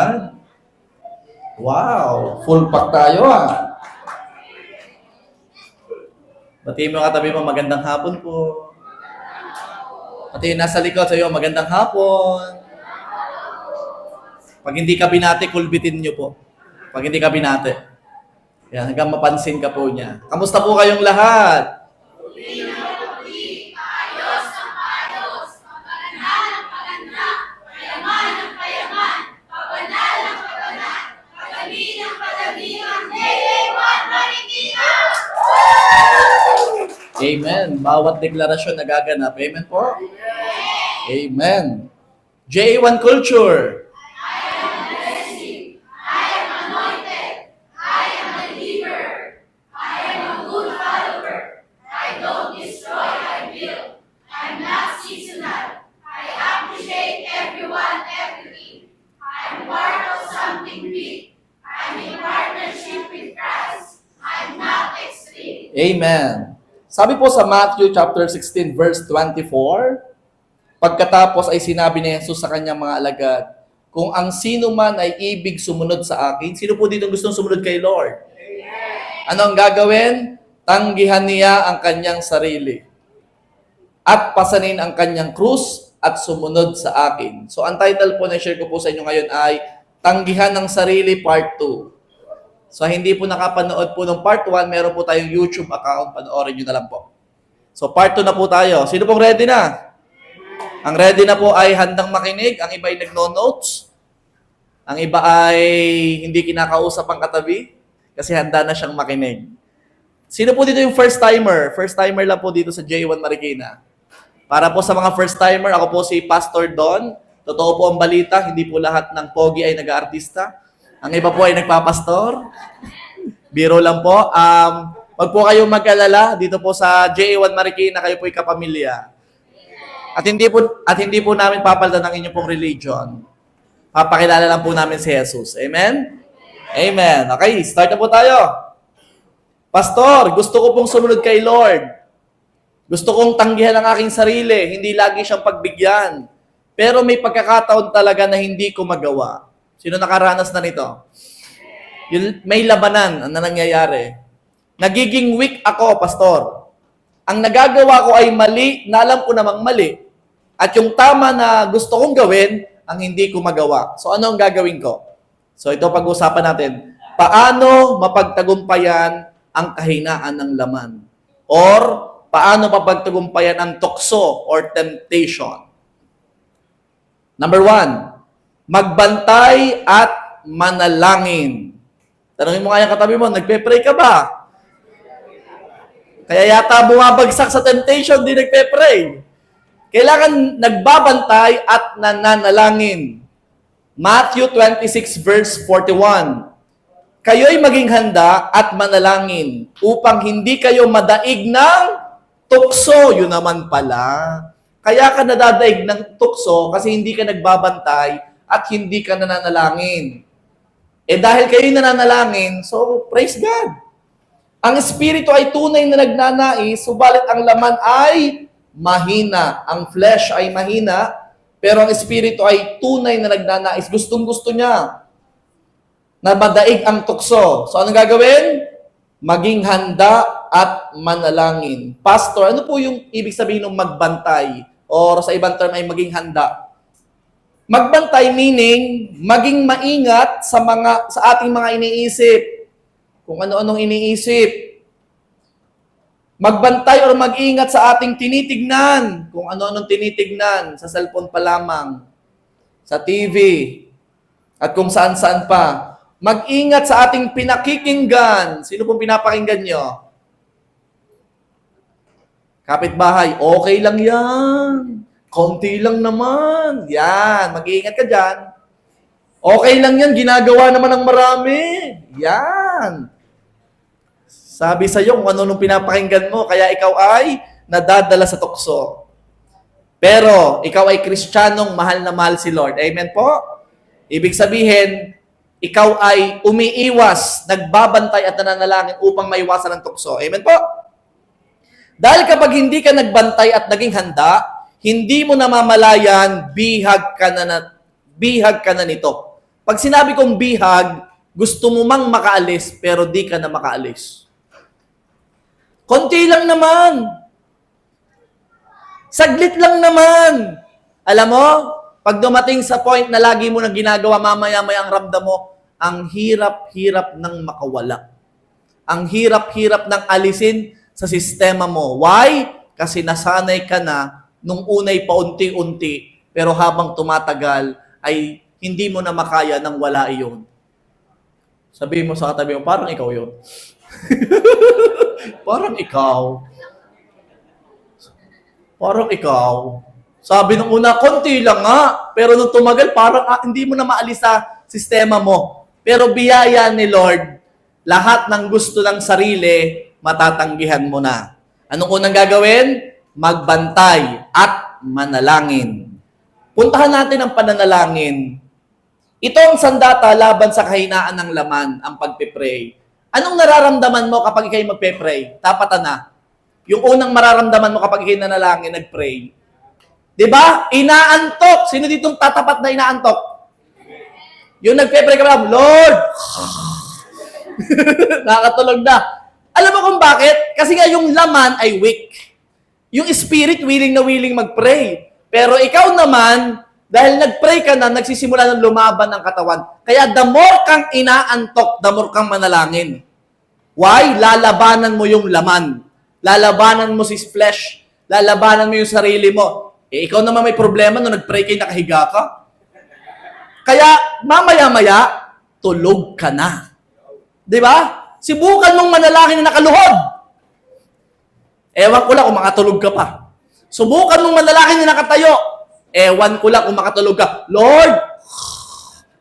God? Wow! Full pack tayo ah. Batiin mo katabi mo, magandang hapon po. Pati yung nasa likod sa'yo, magandang hapon. Pag hindi ka binati, kulbitin nyo po. Pag hindi ka binati. Yan, hanggang mapansin ka po niya. Kamusta po kayong lahat? Amen. Bawat deklarasyon nagaganap. Amen po? Amen. J1 Culture. Amen. Sabi po sa Matthew chapter 16 verse 24, pagkatapos ay sinabi ni Jesus sa kanyang mga alagad, kung ang sino man ay ibig sumunod sa akin, sino po dito gustong sumunod kay Lord? Amen. Ano ang gagawin? Tanggihan niya ang kanyang sarili at pasanin ang kanyang krus at sumunod sa akin. So ang title po na share ko po sa inyo ngayon ay Tanggihan ng Sarili Part 2. So, hindi po nakapanood po ng part 1, meron po tayong YouTube account, panoorin nyo na lang po. So, part 2 na po tayo. Sino pong ready na? Ang ready na po ay handang makinig, ang iba ay nagno-notes, ang iba ay hindi kinakausap ang katabi, kasi handa na siyang makinig. Sino po dito yung first timer? First timer lang po dito sa J1 Marikina. Para po sa mga first timer, ako po si Pastor Don. Totoo po ang balita, hindi po lahat ng pogi ay nag-aartista. Ang iba po ay nagpapastor. Biro lang po. Wag po kayong mag-alala dito po sa J1 Marikina, kayo po ay kapamilya. At hindi po namin papalitan ang inyong pong religion. Papakilala lang po namin si Jesus. Amen? Amen. Okay, start na po tayo. Pastor, gusto ko pong sumunod kay Lord. Gusto kong tanggihan ang aking sarili, hindi lagi siyang pagbigyan. Pero may pagkakataon talaga na hindi ko magawa. Sino nakaranas na nito? May labanan na nangyayari. Nagiging weak ako, pastor. Ang nagagawa ko ay mali, na alam ko namang mali. At yung tama na gusto kong gawin, ang hindi ko magawa. So ano ang gagawin ko? So ito pag-usapan natin. Paano mapagtagumpayan ang kahinaan ng laman? Or paano mapagtagumpayan ang tukso or temptation? Number 1. Magbantay at manalangin. Tanungin mo nga yung katabi mo, nagpe-pray ka ba? Kaya yata bumabagsak sa temptation, di nagpe-pray. Kailangan nagbabantay at nananalangin. Matthew 26 verse 41. Kayo'y maging handa at manalangin upang hindi kayo madaig ng tukso. Yun naman pala. Kaya ka nadadaig ng tukso kasi hindi ka nagbabantay at hindi ka nananalangin. Dahil kayo nananalangin, so praise God. Ang espiritu ay tunay na nagnanais, subalit ang laman ay mahina. Ang flesh ay mahina, pero ang espiritu ay tunay na nagnanais. Gustong-gusto niya na madaig ang tukso. So anong gagawin? Maging handa at manalangin. Pastor, ano po yung ibig sabihin ng magbantay? Or sa ibang term ay maging handa? Magbantay meaning maging maingat sa ating mga iniisip. Kung ano-anong iniisip. Magbantay or mag-ingat sa ating tinitignan. Kung ano-anong tinitignan sa cellphone pa lamang, sa TV, at kung saan-saan pa. Mag-ingat sa ating pinakikinggan. Sino pong pinapakinggan nyo? Kapitbahay, okay lang yan. Konti lang naman. Yan, mag-iingat ka dyan. Okay lang yan, ginagawa naman ng marami. Yan. Sabi sa'yo kung ano nung pinapakinggan mo, kaya ikaw ay nadadala sa tukso. Pero, ikaw ay Kristiyanong mahal na mahal si Lord. Amen po? Ibig sabihin, ikaw ay umiiwas, nagbabantay at nananalangin upang maiwasan ang tukso. Amen po? Dahil kapag hindi ka nagbantay at naging handa, hindi mo namamalayan, bihag ka na nito. Pag sinabi kong bihag, gusto mo mang makaalis, pero di ka na makaalis. Konti lang naman. Saglit lang naman. Alam mo, pag dumating sa point na lagi mo na ginagawa, mamaya-maya ang ramdam mo, ang hirap-hirap ng makawala. Ang hirap-hirap ng alisin sa sistema mo. Why? Kasi nasanay ka na nung unay paunti-unti, pero habang tumatagal, ay hindi mo na makaya nang wala iyon. Sabihin mo sa katabi mo, parang ikaw yun. Parang ikaw. Parang ikaw. Sabi nung una, konti lang nga. Pero nung tumagal, parang hindi mo na maalis sa sistema mo. Pero biyaya ni Lord, lahat ng gusto ng sarili, matatanggihan mo na. Anong unang gagawin? Magbantay at manalangin. Puntahan natin ang pananalangin. Ito ang sandata laban sa kahinaan ng laman, ang pagpipray. Anong nararamdaman mo kapag ikay magpe-pray? Tapatan na. Yung unang mararamdaman mo kapag ikay nanalangin, nag-pray. Diba? Inaantok. Sino ditong tatapat na inaantok? Yung nagpe-pray ka lang, Lord! Nakakatulog na. Alam mo kung bakit? Kasi nga yung laman ay weak. Yung spirit willing na willing mag-pray. Pero ikaw naman, dahil nag-pray ka na, nagsisimula ng lumaban ng katawan. Kaya the more kang inaantok, the more kang manalangin. Why? Lalabanan mo yung laman. Lalabanan mo si flesh. Lalabanan mo yung sarili mo. Ikaw naman may problema nung nag-pray kayo nakahiga ka. Kaya mamaya-maya, tulog ka na. Di ba? Subukan mong manalangin na nakaluhod. Ewan ko lang kung makatulog ka pa. Subukan mong manalangin na nakatayo. Ewan ko lang kung makatulog ka. Lord!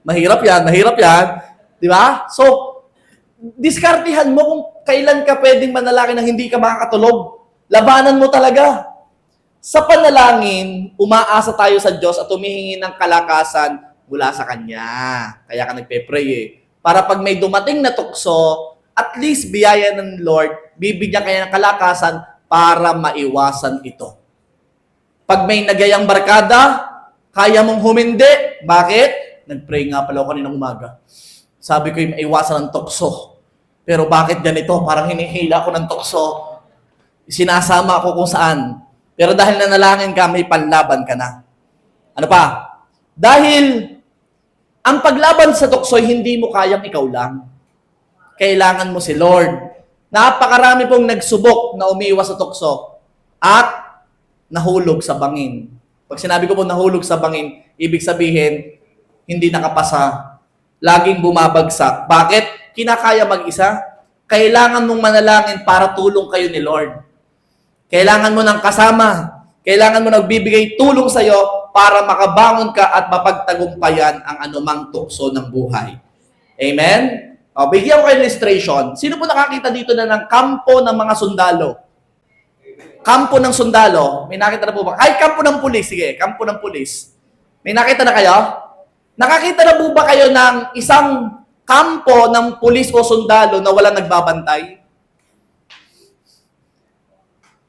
Mahirap yan. Di ba? So, diskartihan mo kung kailan ka pwedeng manalangin na hindi ka makakatulog. Labanan mo talaga. Sa panalangin, umaasa tayo sa Diyos at humihingi ng kalakasan mula sa Kanya. Kaya ka nagpe-pray eh. Para pag may dumating na tukso, at least biyaya ng Lord, bibigyan kaya ng kalakasan para maiwasan ito. Pag may nagayang barkada, kaya mong humindi. Bakit? Nag-pray nga pala ako kaninang umaga. Sabi ko yung maiwasan ng tukso. Pero bakit ganito? Parang hinihila ko ng tukso. Sinasama ako kung saan. Pero dahil nanalangin ka, may panlaban ka na. Ano pa? Dahil ang paglaban sa tukso, hindi mo kayang ikaw lang. Kailangan mo si Lord. Napakarami pong nagsubok na umiwas sa tukso at nahulog sa bangin. Pag sinabi ko po nahulog sa bangin, ibig sabihin, hindi nakapasa. Laging bumabagsak. Bakit? Kinakaya mag-isa? Kailangan mong manalangin para tulong kayo ni Lord. Kailangan mo ng kasama. Kailangan mo nagbibigay tulong sa'yo para makabangon ka at mapagtagumpayan ang anumang tukso ng buhay. Amen? O, bigyan ko kayo illustration. Sino po nakakita dito na ng kampo ng mga sundalo? Kampo ng sundalo. May nakita na po ba? Ay, kampo ng pulis. Sige, kampo ng pulis. May nakita na kayo? Nakakita na po ba kayo ng isang kampo ng pulis o sundalo na walang nagbabantay?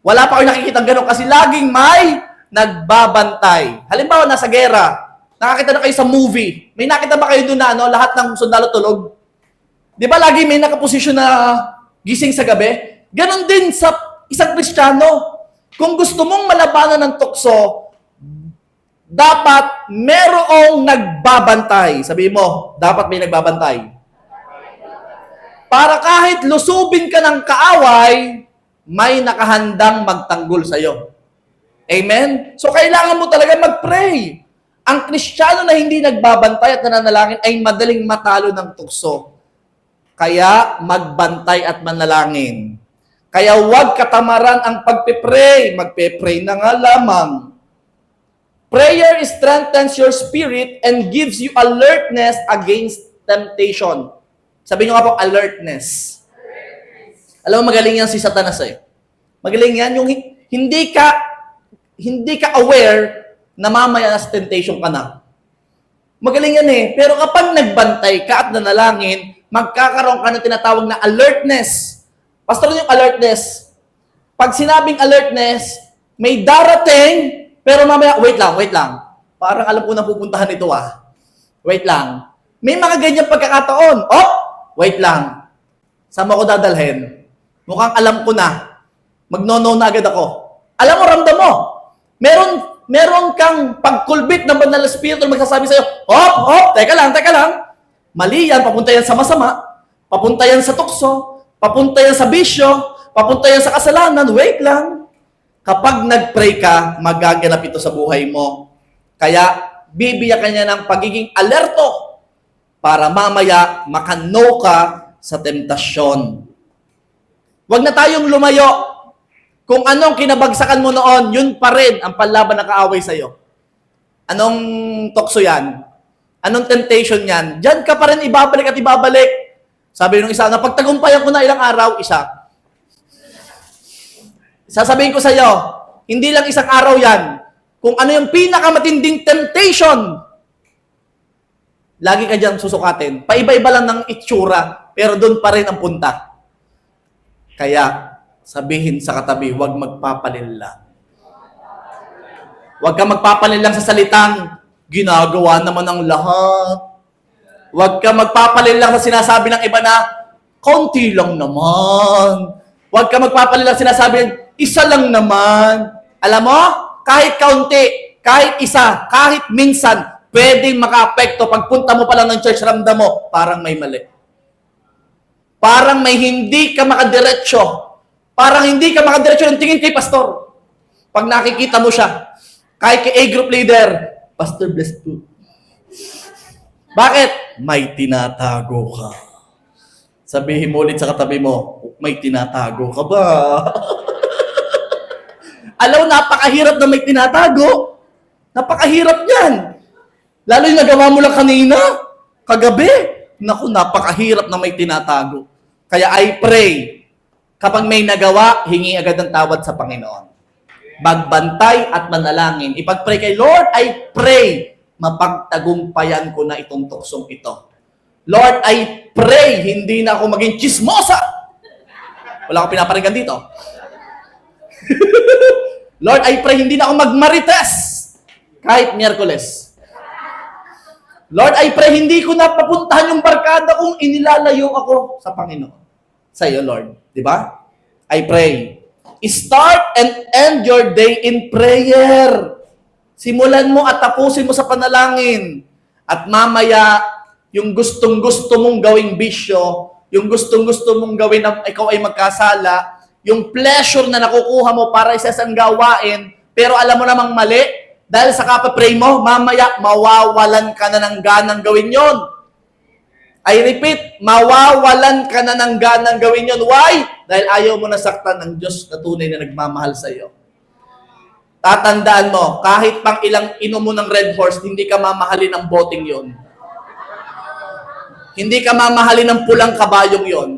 Wala pa kayo nakikita gano'n kasi laging may nagbabantay. Halimbawa, nasa gera. Nakakita na kayo sa movie. May nakita ba kayo doon na lahat ng sundalo tulog? Di ba lagi may nakaposisyon na gising sa gabi? Ganon din sa isang Kristiyano. Kung gusto mong malabanan ng tukso, dapat merong nagbabantay. Sabihin mo, dapat may nagbabantay. Para kahit lusubin ka ng kaaway, may nakahandang magtanggol sa'yo. Amen? So, kailangan mo talaga mag-pray. Ang Kristiyano na hindi nagbabantay at nananalangin ay madaling matalo ng tukso. Kaya, magbantay at manalangin. Kaya huwag katamaran ang pagpipray. Magpipray na nga lamang. Prayer strengthens your spirit and gives you alertness against temptation. Sabi nyo nga po, alertness. Alam mo, magaling yan si Satanas eh. Magaling yan yung hindi ka aware na mamaya na sa temptation ka na. Magaling yan eh. Pero kapag nagbantay ka at nanalangin, magkakaroon ka ng tinatawag na alertness. Pastor, yung alertness. Pag sinabing alertness, may darating, pero mamaya, wait lang. Parang alam ko na pupuntahan ito ah. Wait lang. May mga ganyan pagkakataon. Oh, wait lang. Saan mo ako dadalhin? Mukhang alam ko na. Magno-no na agad ako. Alam mo, ramdam mo. Meron kang pagkulbit ng banal na espiritu na magsasabi sa'yo, hop, teka lang. Mali yan, papunta yan sa masama, papunta yan sa tukso, papunta yan sa bisyo, papunta yan sa kasalanan. Wait lang. Kapag nag-pray ka, magaganap ito sa buhay mo. Kaya, bibiyak ka niya ng pagiging alerto para mamaya makano ka sa temptasyon. Huwag na tayong lumayo. Kung anong kinabagsakan mo noon, yun pa rin ang panlaban na kaaway sa'yo. Anong tukso yan? Anong temptation yan? Diyan ka pa rin ibabalik at ibabalik. Sabi nung isa, napagtagumpayan ko na ilang araw, isa. Sasabihin ko sa'yo, hindi lang isang araw yan. Kung ano yung pinakamatinding temptation, lagi ka dyan susukatin. Paiba-iba lang ng itsura, pero doon pa rin ang punta. Kaya, sabihin sa katabi, huwag magpapalinlang. Huwag ka magpapalinlang sa salitang, ginagawa naman ang lahat. Huwag ka magpapalinlang sa sinasabi ng iba na, konti lang naman. Huwag ka magpapalinlang sa sinasabi ng, isa lang naman. Alam mo, kahit kaunti, kahit isa, kahit minsan, pwedeng maka-apekto. Pagpunta mo pa lang ng church, ramdam mo, parang may mali. Parang may hindi ka makadiretso. Parang hindi ka makadiretso ng tingin kay pastor. Pag nakikita mo siya, kahit kay A-group leader, Pastor, bless po. Bakit? May tinatago ka. Sabihin mo ulit sa katabi mo, may tinatago ka ba? Alam, napakahirap na may tinatago. Napakahirap yan. Lalo yung nagawa mo lang kanina, kagabi. Naku, napakahirap na may tinatago. Kaya I pray, kapag may nagawa, hingi agad ng tawad sa Panginoon. Magbantay at manalangin. Ipag-pray kay Lord, I pray, mapagtagumpayan ko na itong tuksong ito. Lord, I pray, hindi na ako maging chismosa. Wala akong pinaparinggan dito. Lord, I pray, hindi na ako magmarites kahit Miyerkules. Lord, I pray, hindi ko na papuntahan yung barkada kung inilalayo ako sa Panginoon. Sa iyo, Lord. Di ba? I pray. Start and end your day in prayer. Simulan mo at tapusin mo sa panalangin. At mamaya, yung gustong-gusto mong gawing bisyo, yung gustong-gusto mong gawin na ikaw ay magkasala, yung pleasure na nakukuha mo para isa isang gawain, pero alam mo namang mali, dahil sa kapapray mo, mamaya mawawalan ka na ng ganang gawin yon. I repeat, mawawalan ka na ng ganang gawin yon. Why? Dahil ayaw mo nasaktan ng Diyos na tunay na nagmamahal sa iyo. Tatandaan mo, kahit pang ilang inom mo ng Red Horse, hindi ka mamahalin ng boting yon. Hindi ka mamahalin ng pulang kabayong yon.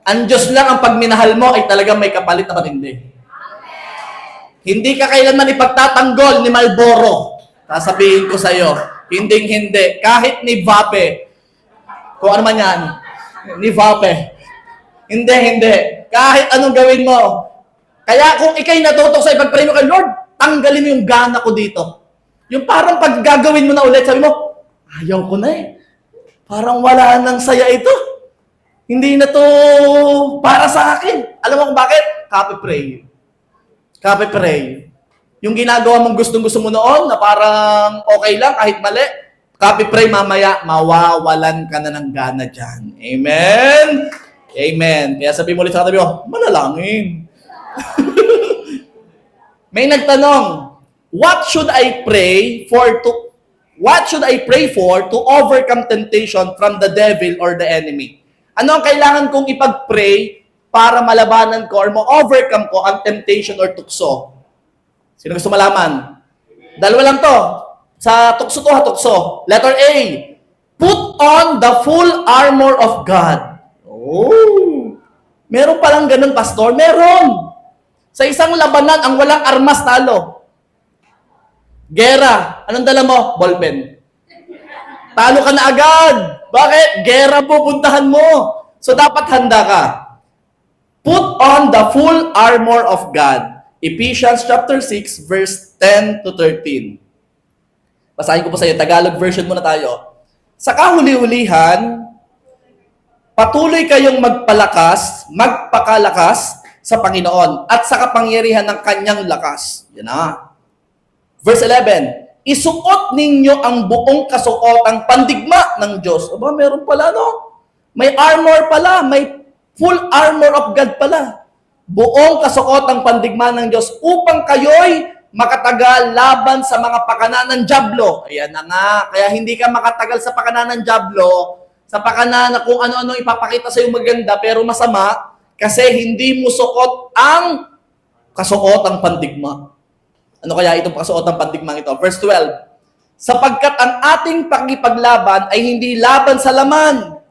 Ang Diyos lang ang pagminahal mo ay talagang may kapalit na matindi. Hindi ka kailanman ipagtatanggol ni Marlboro. Sasabihin ko sa iyo, hindi. Kahit ni Vape, kung ano man yan, ni Vape, hindi. Kahit anong gawin mo. Kaya kung ikay natutok sa ipag-pray mo kay Lord, tanggalin mo yung gana ko dito. Yung parang pag gagawin mo na ulit, sabi mo, ayaw ko na eh. Parang wala nang saya ito. Hindi na to para sa akin. Alam mo kung bakit? Copy-pray. Yung ginagawa mong gustong-gusto mo noon, na parang okay lang, kahit mali, copy-pray mamaya, mawawalan ka na ng gana dyan. Amen? Amen. Kaya sabi mo ulit sa katabi mo, manalangin. May nagtanong, what should I pray for to overcome temptation from the devil or the enemy? Ano ang kailangan kong ipag-pray para malabanan ko or ma-overcome ko ang temptation or tukso? Sino gusto malaman? Dalawa lang to. Sa tukso to ha, tukso. Letter A, put on the full armor of God. Oh! Meron palang ganun, pastor? Meron! Sa isang labanan, ang walang armas talo. Gera. Anong dala mo? Ballpen. Talo ka na agad. Bakit? Gera pupuntahan mo. So, dapat handa ka. Put on the full armor of God. Ephesians chapter 6, verse 10 to 13. Basahin ko po sa iyo. Tagalog version muna tayo. Sa kahuli-hulihan, patuloy kayong magpakalakas sa Panginoon at sa kapangyarihan ng kanyang lakas. Yan na. Verse 11, isuot ninyo ang buong kasuotang pandigma ng Diyos. Aba, meron pala, no? May armor pala, may full armor of God pala. Buong kasuotang pandigma ng Diyos upang kayo'y makatagal laban sa mga pakanan ng dyablo. Ayan na nga. Kaya hindi ka makatagal sa pakanan ng dyablo, sa pakanan na kung ano-ano ipapakita sa iyo maganda pero masama, kasi hindi mo suot ang kasuotang pandigma. Ano kaya itong kasuotang pandigma ito? Verse 12. Sapagkat ang ating pakikipaglaban ay hindi laban sa laman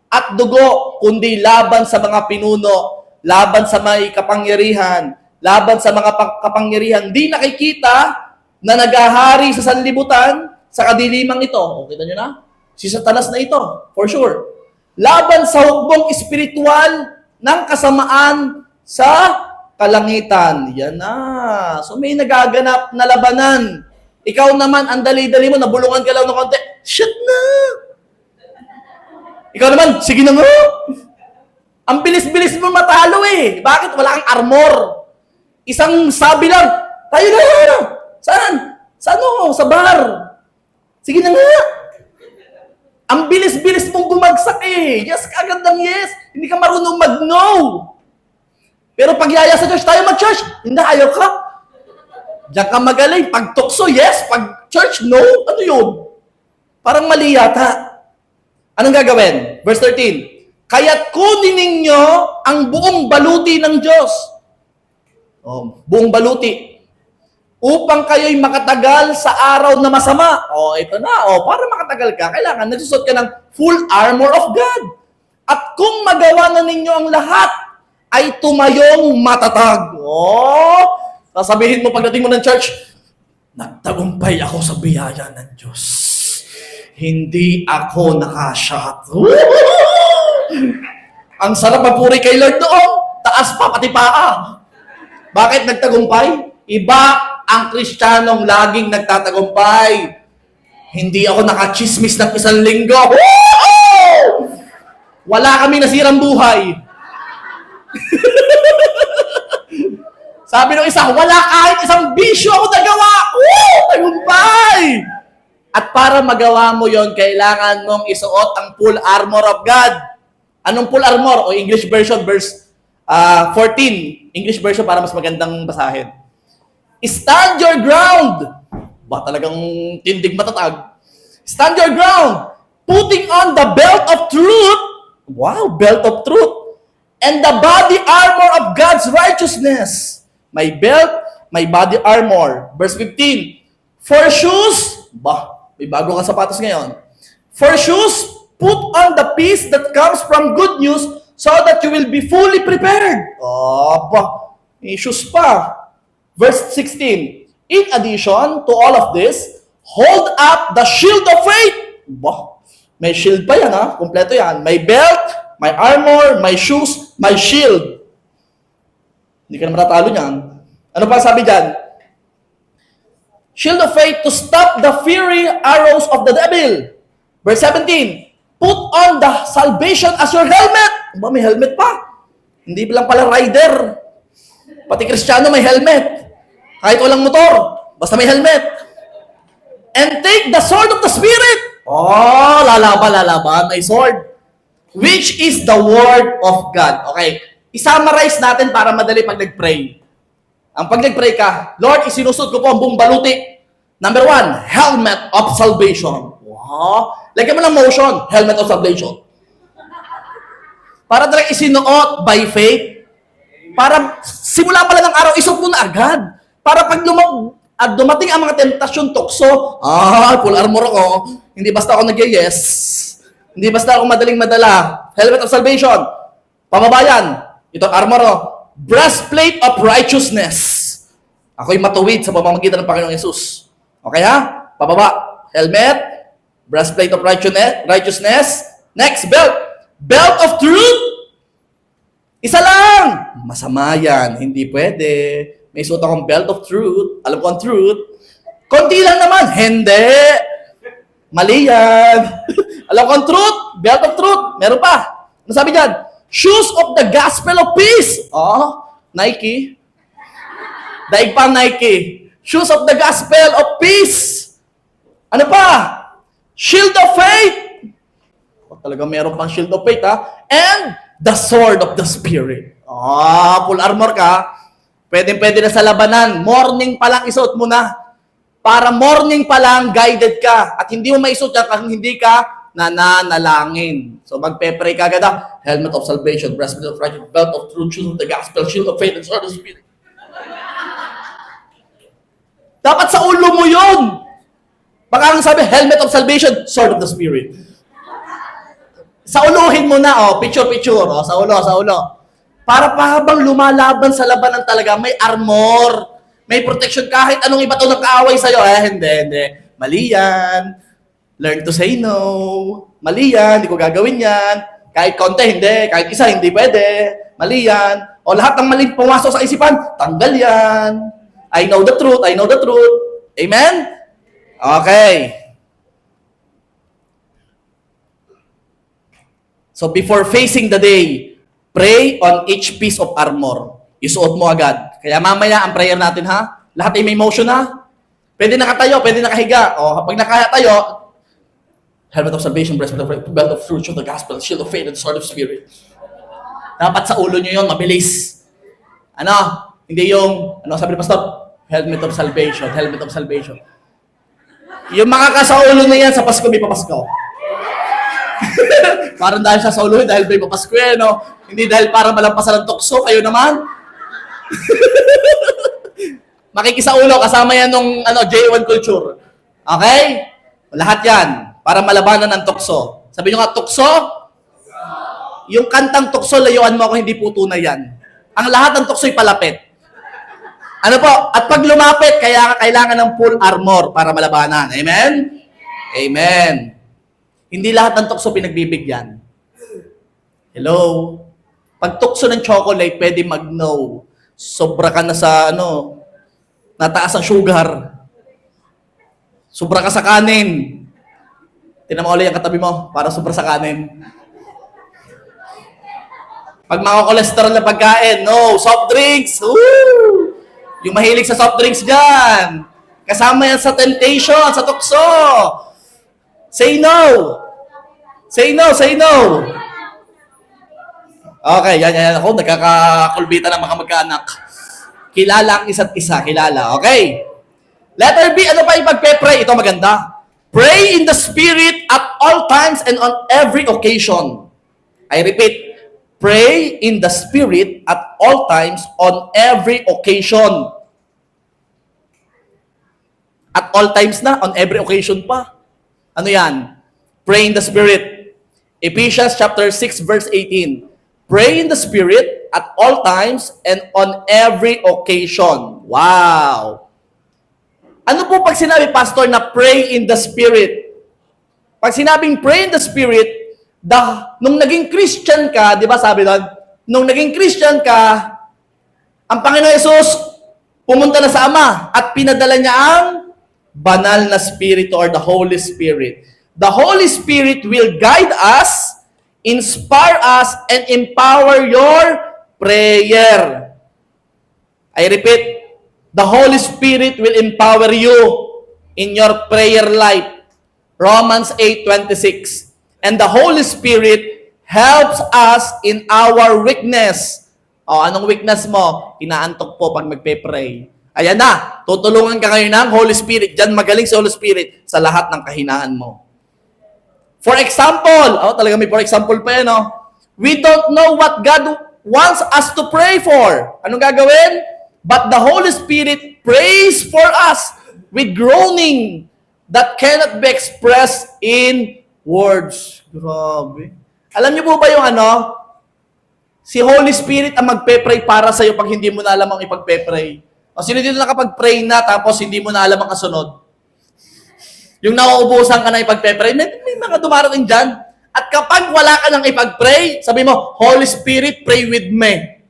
at dugo, kundi laban sa mga pinuno, laban sa may kapangyarihan, laban sa mga kapangyarihan di nakikita na naghahari sa sanlibutan sa kadilimang ito. O, kita nyo na? Si Satanas na ito, for sure. Laban sa hukbong espiritual ng kasamaan sa kalangitan. Yan na. So may nagaganap na labanan. Ikaw naman, ang dali-dali mo, nabulungan ka lang ng konti. Shit na! Ikaw naman, sige na nga. Ang bilis-bilis mo matalo eh. Bakit? Wala kang armor. Isang sabi lang, tayo na. Saan? Sa ano? Sa bar. Sige na nga. Ang bilis-bilis mong bumagsak eh. Yes, kagad ng yes. Hindi ka marunong mag-no. Pero pag yaya sa church, tayo mag-church. Hindi, ayaw ka. Diyan ka magaling. Pag tukso, yes. Pag church, no. Ano yun? Parang mali yata. Anong gagawin? Verse 13. Kaya't kunin ninyo ang buong baluti ng Diyos. Buong baluti. Upang kayo'y makatagal sa araw na masama. Ito na. Para makatagal ka, kailangan nagsusot ka ng full armor of God. At kung magawa na ninyo ang lahat, ay tumayong matatag. Sasabihin mo pagdating mo ng church, nagtagumpay ako sa biyaya ng Diyos. Hindi ako nakashot. Ang sarap mapuri kay Lord doon. Taas pa, pati paa. Bakit nagtagumpay? Iba ang Kristiyanong laging nagtatagumpay. Hindi ako nakachismis ng isang linggo. Woo! Wala kami nasirang buhay. Sabi ng isa, wala kahit isang bisyo ako nagawa. Tagumpay! At para magawa mo yon, kailangan mong isuot ang full armor of God. Anong full armor? O English version, verse 14. English version para mas magandang basahin. Stand your ground. Talagang tindig matatag. Stand your ground. Putting on the belt of truth. Wow, belt of truth. And the body armor of God's righteousness. May belt, may body armor. Verse 15. For shoes, may bago kang sapatos ngayon. For shoes, put on the peace that comes from good news so that you will be fully prepared. May shoes pa. Verse 16. In addition to all of this, hold up the shield of faith. May shield pa yan, ha? Kompleto yan. May belt, may armor, may shoes, may shield. Hindi ka na matatalo niyan. Ano pa sabi dyan? Shield of faith to stop the fiery arrows of the devil. Verse 17. Put on the salvation as your helmet. May helmet pa. Hindi lang pala rider. Pati Kristiyano may helmet. Kahit walang motor, basta may helmet. And take the sword of the Spirit. Lalaban, may sword. Which is the word of God. Okay, isummarize natin para madali pag nag-pray. Ang pag nag-pray ka, Lord, isinusot ko po ang buong baluti. Number 1, helmet of salvation. Lagyan mo ng motion, helmet of salvation. Para talagang isinuot by faith. Para simula pala ng araw, isuot mo na agad. Para pag dumating ang mga tentasyon, tukso, full armor ako. Hindi basta ako nag-yes. Hindi basta ako madaling madala. Helmet of salvation. Pamabayan. Ito armor ko. Breastplate of righteousness. Ako'y matuwid sa pamamagitan ng Panginoong Yesus. Okay ha? Pababa. Helmet. Breastplate of righteousness. Next, belt. Belt of truth. Isa lang. Masama yan. Hindi pwede. May suot akong belt of truth. Alam ko ang truth. Konti lang naman. Hindi. Mali yan. Alam ko ang truth, belt of truth. Meron pa. Ano sabi dyan? Shoes of the gospel of peace. Oh, Nike. Daig pa Nike. Shoes of the gospel of peace. Ano pa? Shield of faith. Oh, talaga meron pang shield of faith, ha? And the sword of the spirit. Full armor ka. Pwede na sa labanan. Morning pa lang isuot mo na. Para morning pa lang, guided ka. At hindi mo maisuot yan kasi hindi ka nananalangin. So magpe-pray ka agad, ha? Helmet of salvation, breastplate of righteousness, belt of truth, shoes of the gospel, shield of faith, and sword of the spirit. Dapat sa ulo mo yun. Baka ang sabi, helmet of salvation, sword of the spirit. Sa uluhin mo na, picture, sa ulo. Para pa habang lumalaban sa labanan talaga, may armor, may protection kahit anong iba to ng kaaway sa'yo. Hindi. Mali yan. Learn to say no. Mali yan, hindi ko gagawin yan. Kahit konti, hindi. Kahit isa, hindi pwede. Mali yan. O lahat ng maling pumasok sa isipan, tanggal yan. I know the truth. Amen? Okay. So before facing the day, pray on each piece of armor. Isuot mo agad. Kaya mamaya ang prayer natin, ha? Lahat ay may motion, ha? Pwede nakatayo, pwede nakahiga. O kapag nakatayo, helmet of salvation, breastplate of faith, belt of truth, the gospel, shield of faith, and sword of spirit. Dapat sa ulo nyo yun, mabilis. Hindi yung, sabi ni Pastor? Helmet of salvation. Yung makakasa ulo na yan, sa Pasko, may papasko. Parang dahil siya sa ulo, dahil may papasko yan, no? Hindi dahil para malampasan ng tukso, kayo naman. Makikisa ulo, kasama yan nung J1 culture. Okay? Lahat yan, para malabanan ng tukso. Sabi nyo nga, tukso? Yung kantang tukso, layuan mo ako, hindi po tunay yan. Ang lahat ng tukso'y palapit. Ano po? At pag lumapit, kaya kailangan ng full armor para malabanan. Amen? Amen. Hindi lahat ng tukso pinagbibigyan. Hello? Pag tukso ng chocolate, pwede mag-no. Sobra ka na sa, nataas ang sugar. Sobra ka sa kanin. Tinan mo ulit yung katabi mo para sobra sa kanin. Pag mga cholesterol na pagkain, no. Soft drinks, woo! Yung mahilig sa soft drinks dyan. Kasama yan sa temptation, sa tukso. Say no. Say no. Okay, yan. Ako, nagkakakulbitan ng mga magkaanak. Kilala ang isa't isa, kilala. Okay. Letter B, ano pa yung pagpe-pray? Ito maganda. Pray in the Spirit at all times and on every occasion. I repeat, pray in the Spirit at all times on every occasion. At all times na, on every occasion pa. Ano yan? Pray in the Spirit. Ephesians chapter 6 verse 18. Pray in the Spirit at all times and on every occasion. Wow! Ano po pag sinabi, Pastor, na pray in the Spirit? Pag sinabing pray in the Spirit, nung naging Christian ka, di ba sabi doon, nung naging Christian ka, ang Panginoon Yesus pumunta na sa Ama at pinadala niya ang banal na Spirito or the Holy Spirit. The Holy Spirit will guide us, inspire us, and empower your prayer. I repeat, the Holy Spirit will empower you in your prayer life. Romans 8:26. And the Holy Spirit helps us in our weakness. Anong weakness mo? Inaantok po pag magpe-pray. Ayan na, tutulungan ka ngayon ng Holy Spirit. Diyan magaling si Holy Spirit sa lahat ng kahinaan mo. For example, talaga may for example pa yan, we don't know what God wants us to pray for. Anong gagawin? But the Holy Spirit prays for us with groaning that cannot be expressed in words. Grabe. Alam niyo po ba yung si Holy Spirit ang magpe-pray para sa iyo pag hindi mo na alam ang ipagpe-pray. O sino dito nakapag-pray na tapos hindi mo na alam ang kasunod? Yung nauubusan ka na ipagpe-pray, may mga dumarating dyan. At kapag wala ka nang ipag-pray, sabi mo, Holy Spirit, pray with me.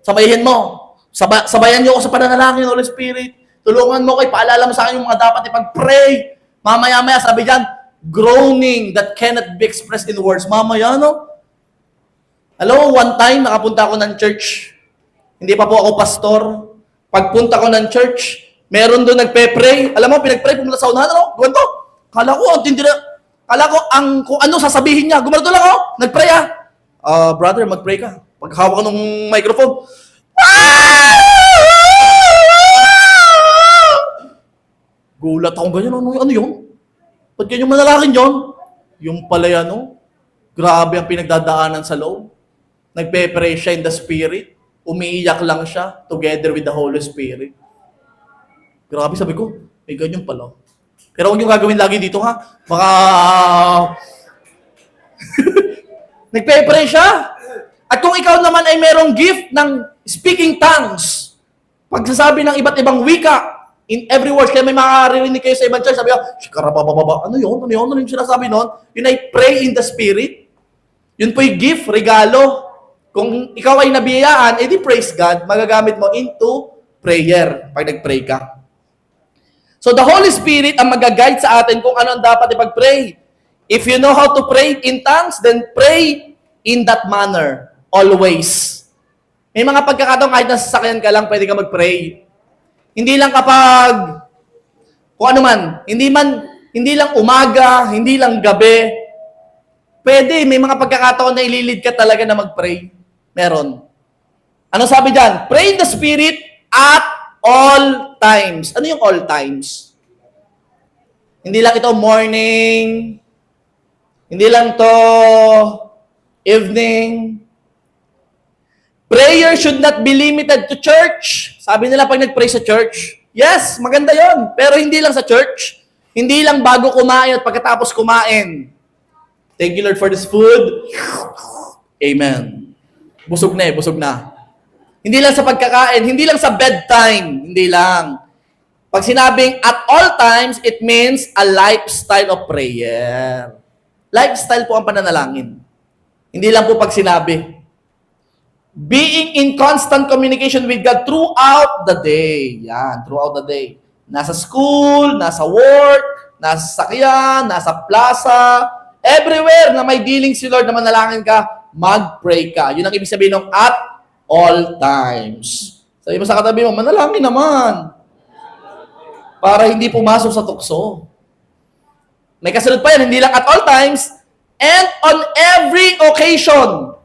Sabayin mo. Sabayan niyo ako sa pananalangin, Holy Spirit. Tulungan mo ko, ipaalala mo sa akin yung mga dapat ipag-pray. Mamaya-maya, sabi dyan, groaning that cannot be expressed in words. Mamaya, no? Alam mo, one time, nakapunta ako ng church. Hindi pa po ako pastor. Pagpunta ko ng church, meron doon nagpe-pray. Alam mo, pinag-pray, pumunta sa unahan, ano? Gumanto. Kala ko, kala ko, kung ano sasabihin niya. Gumanto lang ako. Nag-pray, brother, mag-pray ka. Paghawak ko ng microphone, gulat akong ganyan. Ano yun? Ba't ganyan manalakin yun? Yung pala yan, no? Grabe ang pinagdadaanan sa loob. Nagpe-pray siya in the Spirit. Umiiyak lang siya together with the Holy Spirit. Grabe, sabi ko, may ganyan pala. Pero huwag yung gagawin lagi dito, ha? Baka... Nagpe-pray siya. At kung ikaw naman ay merong gift ng speaking tongues, pagsasabi ng iba't ibang wika, in every word, kaya may makaririnig kayo sa ibang church, sabi ko, shikarabababa, ano yun? Ano yung sinasabi nun? Yun ay pray in the Spirit. Yun po yung gift, regalo. Kung ikaw ay nabiyayaan, edi praise God, magagamit mo into prayer pag nag-pray ka. So the Holy Spirit ang mag-guide sa atin kung ano ang dapat ipag-pray. If you know how to pray in tongues, then pray in that manner, always. May mga pagkakataon kahit nasa sasakyan ka lang, pwede ka mag-pray. Hindi lang kapag, kung ano man, hindi lang umaga, hindi lang gabi. Pwede, may mga pagkakataon na ililid ka talaga na mag-pray. Meron. Ano sabi dyan? Pray in the Spirit at all times. Ano yung all times? Hindi lang ito morning, hindi lang to evening. Prayer should not be limited to church. Sabi nila pag nag-pray sa church, yes, maganda yon. Pero hindi lang sa church. Hindi lang bago kumain at pagkatapos kumain. Thank you, Lord, for this food. Amen. Busog na busog na. Hindi lang sa pagkakain, hindi lang sa bedtime, hindi lang. Pag sinabing at all times, it means a lifestyle of prayer. Lifestyle po ang pananalangin. Hindi lang po pag sinabi. Being in constant communication with God throughout the day. Yan, throughout the day. Nasa school, nasa work, nasa sakyan, nasa plaza, everywhere na may dealing si Lord na manalangin ka, mag-pray ka. Yun ang ibig sabihin ng at all times. Sabi mo sa katabi mo, manalangin naman. Para hindi pumasok sa tukso. May kasunod pa yan, hindi lang at all times, and on every occasion.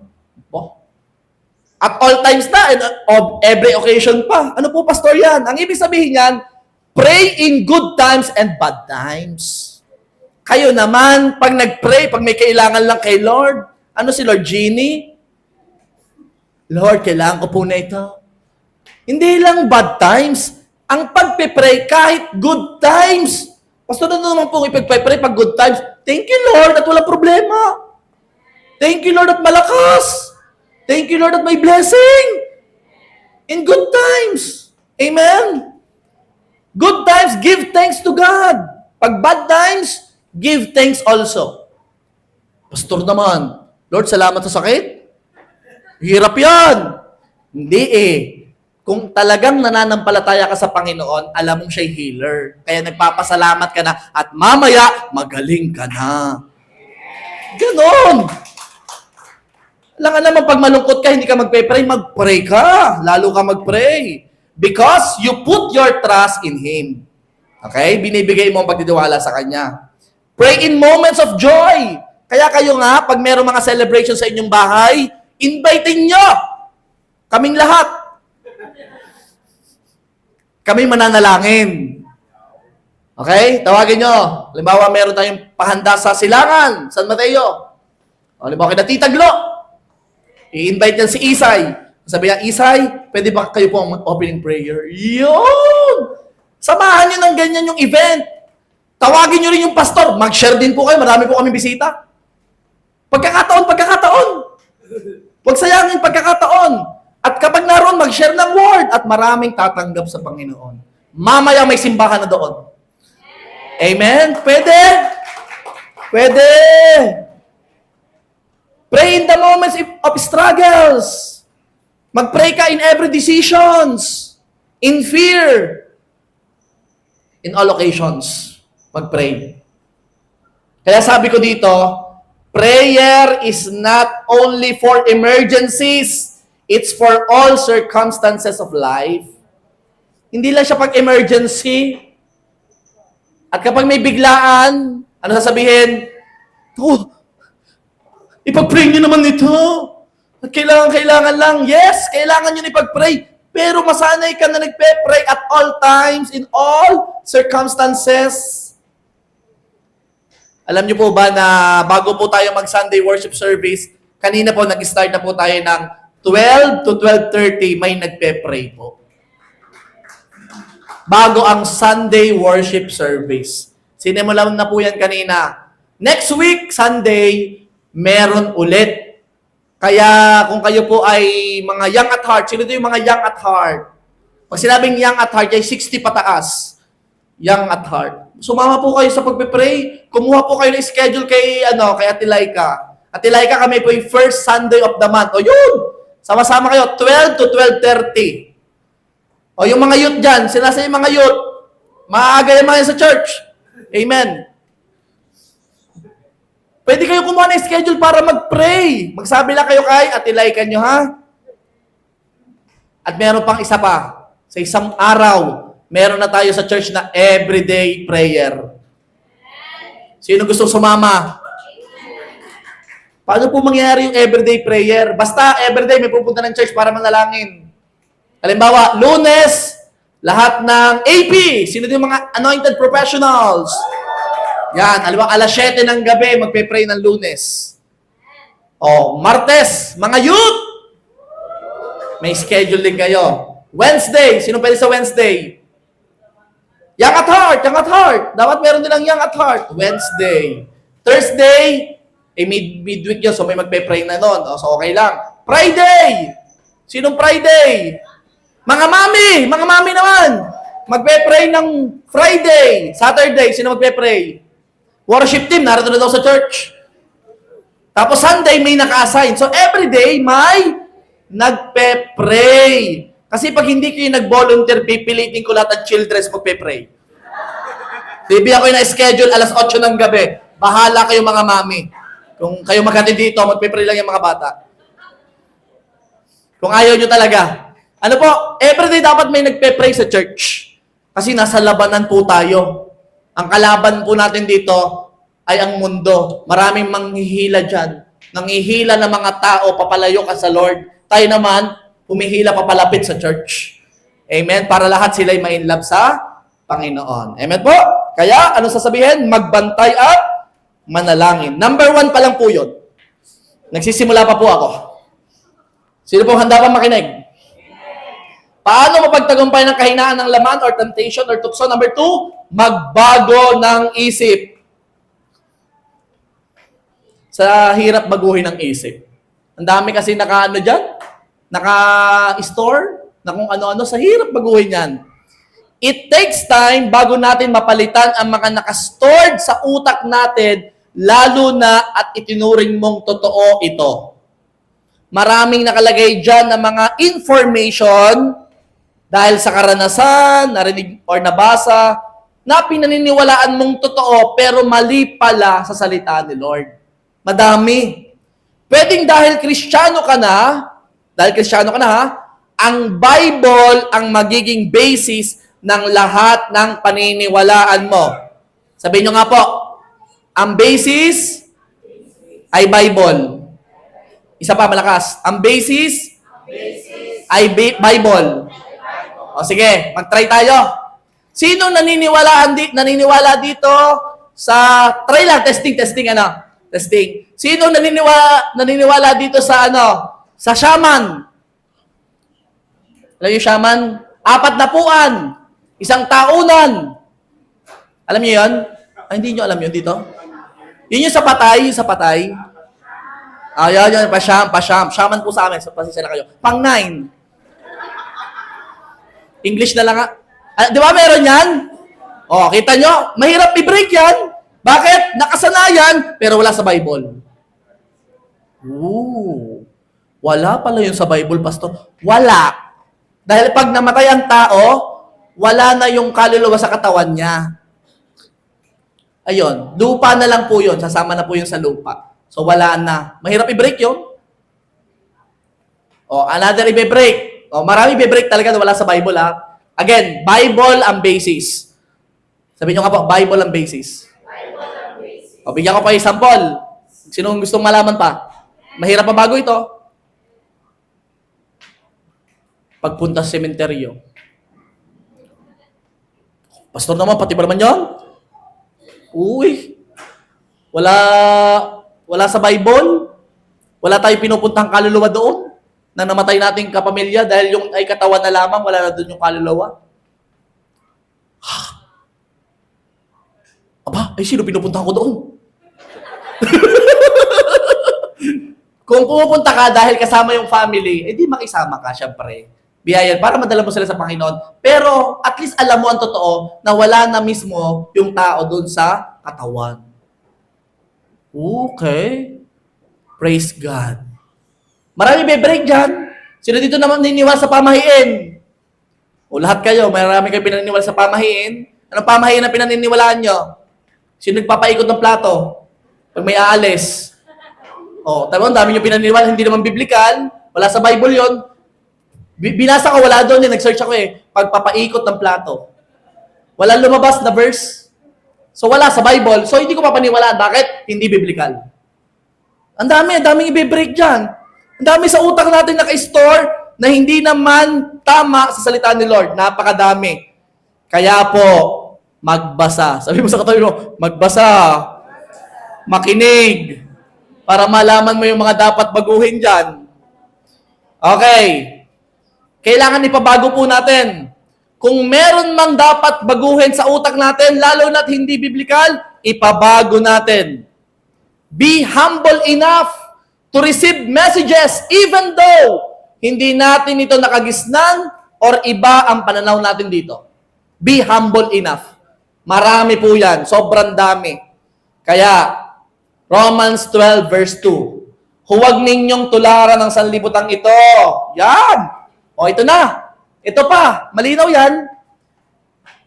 Oh. At all times na, and on every occasion pa. Ano po, pastor, yan? Ang ibig sabihin yan, pray in good times and bad times. Kayo naman, pag nag-pray, pag may kailangan lang kay Lord, ano si Lord Genie? Lord, kailangan ko po na ito. Hindi lang bad times. Ang pagpe-pray kahit good times. Pastor, ano naman po ipagpe-pray pag good times? Thank you, Lord, at walang problema. Thank you, Lord, at malakas. Thank you, Lord, at may blessing. In good times. Amen? Good times, give thanks to God. Pag bad times, give thanks also. Pastor naman, Lord, salamat sa sakit. Hirap yan. Hindi Kung talagang nananampalataya ka sa Panginoon, alam mong siya'y healer. Kaya nagpapasalamat ka na at mamaya, magaling ka na. Ganon. Alam ka naman, pag malungkot ka, hindi ka magpe-pray, mag-pray ka. Lalo ka mag-pray. Because you put your trust in Him. Okay? Binibigay mo ang pagtitiwala sa Kanya. Pray in moments of joy. Kaya kayo nga, pag mayroong mga celebration sa inyong bahay, invitein nyo. Kaming lahat. Kami mananalangin. Okay? Tawagin nyo. Halimbawa, meron tayong pahanda sa Silangan, San Mateo. Halimbawa, kina Tita Glo. I-invite niyan si Isay. Sabi niya, Isay, pwede ba kayo po ang opening prayer? Yun! Samahan nyo ng ganyan yung event. Tawagin nyo rin yung pastor. Mag-share din po kayo. Marami po kami bisita. Pagkakataon. Huwag sayangin pagkakataon. At kapag naroon, mag-share ng word at maraming tatanggap sa Panginoon. Mamaya may simbahan na doon. Amen? Pwede? Pwede. Pray in the moments of struggles. Mag-pray ka in every decisions. In fear. In all occasions. mag-pray. Kaya sabi ko dito, prayer is not only for emergencies, it's for all circumstances of life. Hindi lang siya pag emergency. At kapag may biglaan, ano sasabihin? Oh, ipag-pray niyo naman ito. Kailangan lang. Yes, kailangan nyo ipag-pray. Pero masanay ka na nagpe-pray at all times, in all circumstances. Alam niyo po ba na bago po tayo mag-Sunday worship service, kanina po nag-start na po tayo ng 12 to 12:30, may nagpe-pray po. Bago ang Sunday worship service. Sinimulan na po yan kanina. Next week, Sunday, meron ulit. Kaya kung kayo po ay mga young at heart, sino ito yung mga young at heart? Pag sinabing young at heart, ay 60 pataas. Young at heart. Sumama po kayo sa pagpe-pray. Kumuha po kayo ng schedule kay Ate Laika. Ate Laika, kami po yung first Sunday of the month. O yun! Sama-sama kayo, 12 to 12:30. O yung mga youth dyan, sinasa yung mga youth, maaga yung mga sa church. Amen. Pwede kayo kumuha ng schedule para mag-pray. Magsabi lang kayo kay Ate Laika nyo, ha? At meron pang isa pa. Sa isang araw, meron na tayo sa church na everyday prayer. Sino gusto sumama? Paano po mangyayari yung everyday prayer? Basta everyday may pupunta ng church para manalangin. Halimbawa, Lunes, lahat ng AP. Sino yung mga anointed professionals? Yan, halimbawa, alas 7 ng gabi, magpe-pray ng Lunes. O, Martes, mga youth. May schedule din kayo. Wednesday, sino pwede sa Wednesday? Young at heart, young at heart. Dapat meron nilang young at heart. Wednesday. Thursday, midweek yun, so may magpe-pray na nun. O, so okay lang. Friday! Sinong Friday? Mga mami naman. Magpe-pray ng Friday. Saturday, sino magpe-pray? Worship team, narito na daw sa church. Tapos Sunday, may naka-assign. So every day, may nagpe-pray. Kasi pag hindi kayo nag-volunteer, pipilitin ko lahat ng children magpe-pray. Bibigyan ko yung na-schedule alas 8 ng gabi. Bahala kayo mga mami. Kung kayo maghatid dito, magpe-pray lang yung mga bata. Kung ayaw nyo talaga. Ano po, everyday dapat may nagpe-pray sa church. Kasi nasa labanan po tayo. Ang kalaban po natin dito ay ang mundo. Maraming manghihila dyan. Nanghihila ng mga tao, papalayo ka sa Lord. Tayo naman, humihila papalapit sa church. Amen? Para lahat sila'y ma-inlove sa Panginoon. Amen po? Kaya, ano sasabihin? Magbantay at manalangin. Number 1 pa lang po yun. Nagsisimula pa po ako. Sino pong handa pa makinig? Paano mapagtagumpay ng kahinaan ng laman or temptation or tukso? Number 2, magbago ng isip. Sa hirap baguhin ng isip. Ang dami kasi dyan, naka-store, na kung ano-ano, sa hirap baguhin yan. It takes time bago natin mapalitan ang mga naka-stored sa utak natin, lalo na at itinuring mong totoo ito. Maraming nakalagay dyan na mga information dahil sa karanasan, narinig or nabasa, na pinaniniwalaan mong totoo pero mali pala sa salita ni Lord. Madami. Pwedeng dahil Kristiyano ka na ha, ang Bible ang magiging basis ng lahat ng paniniwalaan mo. Sabihin nyo nga po, ang basis ay Bible. Isa pa, malakas. Ang basis ay Bible. O sige, mag-try tayo. Sino naniniwala dito sa, try lang, testing, testing. Sino naniniwala dito sa sa shaman? Alam niyo shaman? 4 na puan. 1 taunan. Alam niyo yun? Ay, hindi niyo alam yun dito? Yun yung sa patay, yan, pasyam. Shaman po sa amin, pasensya na kayo. Pang 9. English na lang nga. Di ba meron yan? O, kita nyo? Mahirap i-break yan. Bakit? Nakasanayan, pero wala sa Bible. Ooh. Wala pala yun sa Bible, Pastor. Wala. Dahil pag namatay ang tao, wala na yung kaluluwa sa katawan niya. Ayun, lupa na lang po yun. Sasama na po yun sa lupa. So wala na. Mahirap i-break yun. O, another i-break. O, marami i-break talaga na wala sa Bible, ha? Again, Bible ang basis. Sabihin nyo nga po, Bible ang basis. O, bigyan ko pa example. Sino gustong malaman pa? Mahirap pa bago ito. Pagpunta sa sementeryo. Pastor naman, pati ba naman yun? Uy, wala sa Bible. Wala tayong pinupuntang kaluluwa doon na namatay nating kapamilya dahil yung ay katawan na lamang, wala na doon yung kaluluwa. Aba, ay sino pinupuntahan ko doon? Kung pumupunta ka dahil kasama yung family, edi makisama ka, syempre. Biyayan, para madala mo sila sa Panginoon. Pero at least alam mo ang totoo na wala na mismo yung tao doon sa katawan. Okay. Praise God. Marami be-break dyan. Sino dito naman niniwala sa pamahiin? O lahat kayo, marami kayo pinaniniwala sa pamahiin. Anong pamahiin na pinaniniwalaan nyo? Sino nagpapaikot ng plato? Pag may aalis. O, tama, dami nyo pinaniniwala, hindi naman biblikal. Wala sa Bible yon. Binasa ko, wala doon, nag-search ako pagpapaikot ng plato. Walang lumabas na verse. So wala sa Bible. So hindi ko papaniwalaan. Bakit? Hindi biblical. Ang daming i-break dyan. Ang dami sa utak natin naka-store na hindi naman tama sa salita ni Lord. Napakadami. Kaya po, magbasa. Sabi mo sa katabi mo, magbasa. Makinig. Para malaman mo yung mga dapat baguhin dyan. Okay. Kailangan ipabago po natin. Kung meron mang dapat baguhin sa utak natin, lalo na't hindi biblikal, ipabago natin. Be humble enough to receive messages even though hindi natin ito nakagisnan or iba ang pananaw natin dito. Be humble enough. Marami po yan. Sobrang dami. Kaya, Romans 12 verse 2. Huwag ninyong tularan ng sanlibutan ito. Yan! O, ito na. Ito pa. Malinaw yan.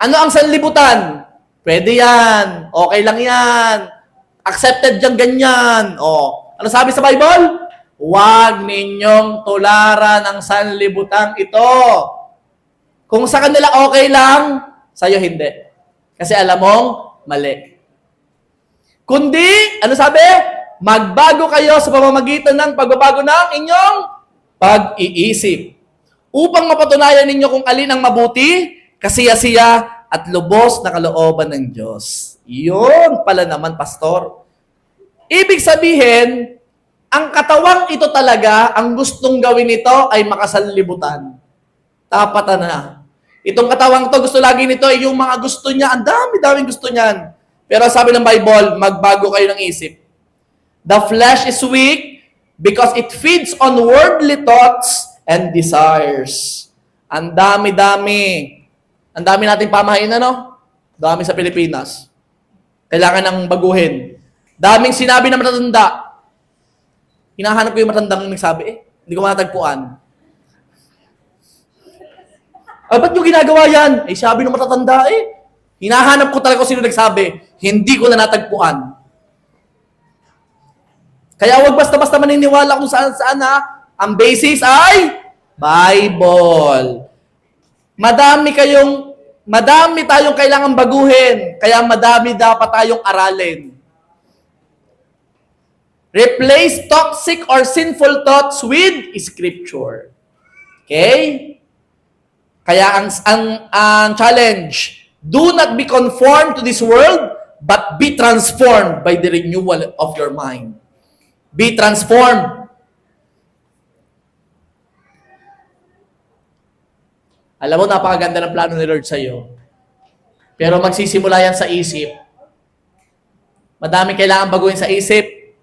Ano ang sanlibutan? Pwede yan. Okay lang yan. Accepted dyan ganyan. O, ano sabi sa Bible? Huwag ninyong tularan ng sanlibutan ito. Kung sa kanila okay lang, sa'yo hindi. Kasi alam mong mali. Kundi, ano sabi? Magbago kayo sa pamamagitan ng pagbabago ng inyong pag-iisip. Upang mapatunayan ninyo kung alin ang mabuti, kasiya-siya, at lubos na kalooban ng Diyos. Yun pala naman, Pastor. Ibig sabihin, ang katawang ito talaga, ang gustong gawin nito ay makasanlibutan. Tapatan na. Itong katawang to, gusto lagi nito ay yung mga gusto niya. Ang dami-daming gusto niyan. Pero sabi ng Bible, magbago kayo ng isip. The flesh is weak because it feeds on worldly thoughts and desires. Ang dami-dami. Ang dami nating pamahain, ano? Dami sa Pilipinas. Kailangan ng baguhin. Daming sinabi na matatanda. Hinahanap ko yung matandang nagsabi, hindi ko matagpuan. Ba't nyo ginagawa yan? Sabi ng matatanda, hinahanap ko talaga kung sino nagsabi. Hindi ko na natagpuan. Kaya huwag basta-basta maniniwala kung saan-saan, ha? Ang basis ay Bible. Madami tayong kailangan baguhin. Kaya madami dapat tayong aralin. Replace toxic or sinful thoughts with Scripture. Okay? Kaya ang challenge, do not be conformed to this world, but be transformed by the renewal of your mind. Be transformed. Alam mo, napakaganda ng plano ni Lord sa iyo. Pero magsisimula yan sa isip. Madami kailangan baguhin sa isip.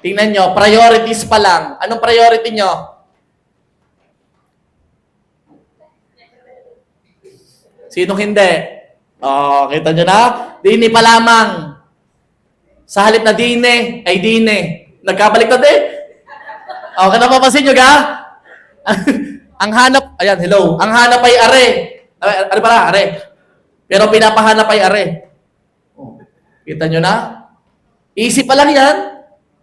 Tingnan nyo, priorities pa lang. Anong priority nyo? Sinong hindi? Kita nyo na? Dini pa lamang. Sa halip na dine, ay dine. Nagkabalik na din. Okay, napapansin nyo ga? Ang hanap, ayan, hello. Ang hanap ay are. Are pala, are. Pero pinapahanap ay are. Kita nyo na? Isip pa lang yan.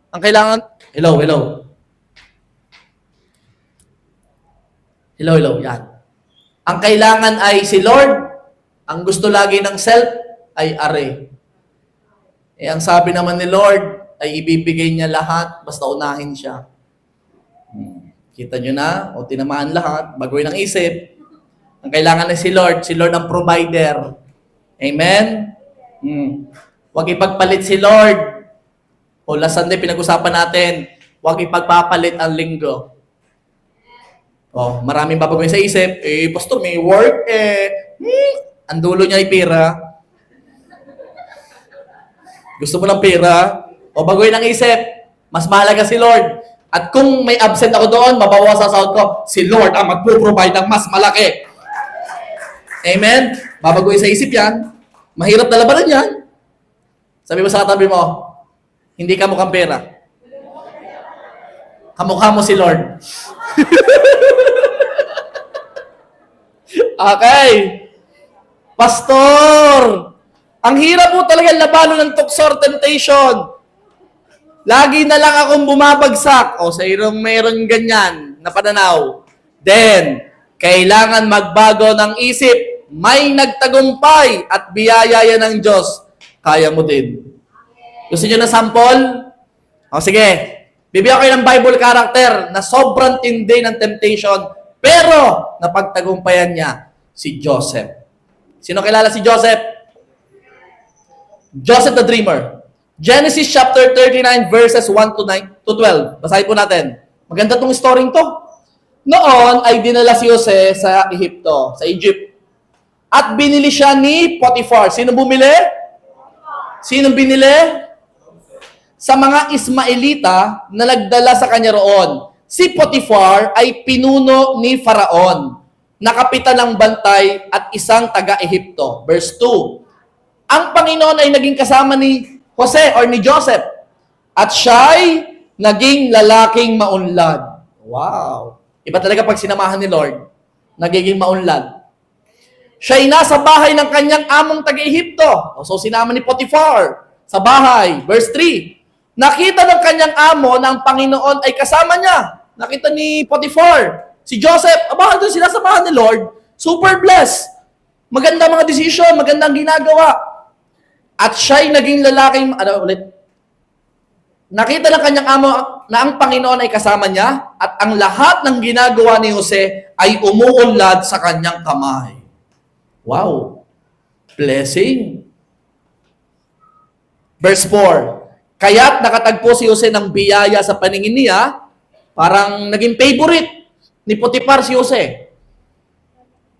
Ang kailangan, hello. Hello, yan. Ang kailangan ay si Lord. Ang gusto lagi ng self ay are. Ang sabi naman ni Lord ay ibibigay niya lahat basta unahin siya. Kita nyo na? O tinamaan lahat, baguhin ang isip. Ang kailangan ay si Lord ang provider. Amen? Huwag ipagpalit si Lord. O last Sunday pinag-usapan natin, huwag ipagpapalit ang linggo. Maraming babaguhin sa isip. Pastor, may work ang dulo niya ay pera. Gusto mo ng pera? Baguhin ang isip. Mas mahalaga si Lord. At kung may absent ako doon, mabawasan sa sahod ko, si Lord ang magpo-provide ng mas malaki. Amen? Babaguhin sa isip yan. Mahirap na labanan yan. Sabi mo sa katabi mo, hindi ka mukhang pera. Kamukha mo si Lord. Okay. Pastor, ang hirap po talaga labanan ng tukso or temptation. Lagi na lang akong bumabagsak. Sa irong meron ganyan na pananaw. Then, kailangan magbago ng isip. May nagtagumpay at biyaya yan ng Diyos. Kaya mo din. Gusto nyo na sample? Sige. Bibigyan ko ng Bible character na sobrang tindi ng temptation, pero napagtagumpayan niya si Joseph. Sino kilala si Joseph? Joseph the Dreamer. Genesis chapter 39 verses 1 to 12. Basahin po natin. Maganda tong story to. Noon ay dinala si Jose sa Ehipto, sa Egypt. At binili siya ni Potiphar. Sino bumili? Sino binili? Sa mga Ismaelita na nagdala sa kanya roon. Si Potiphar ay pinuno ni Faraon, na kapitan ng bantay at isang taga-Ehipto. Verse 2. Ang Panginoon ay naging kasama ni Jose or ni Joseph. At siya'y naging lalaking maunlad. Wow. Iba talaga pag sinamahan ni Lord, nagiging maunlad. Siya'y nasa bahay ng kanyang among taga-Ehipto. So sinama ni Potiphar sa bahay. Verse 3. Nakita ng kanyang amo na ang Panginoon ay kasama niya. Nakita ni Potiphar, si Joseph, doon sinasamahan ni Lord, super blessed. Maganda mga decision, magandang ginagawa. At siya'y naging lalaking, nakita ng kanyang amo na ang Panginoon ay kasama niya at ang lahat ng ginagawa ni Jose ay umuunlad sa kanyang kamay. Wow. Blessing. Verse 4. Kaya't nakatagpo si Jose ng biyaya sa paningin niya, parang naging favorite ni Potiphar si Jose.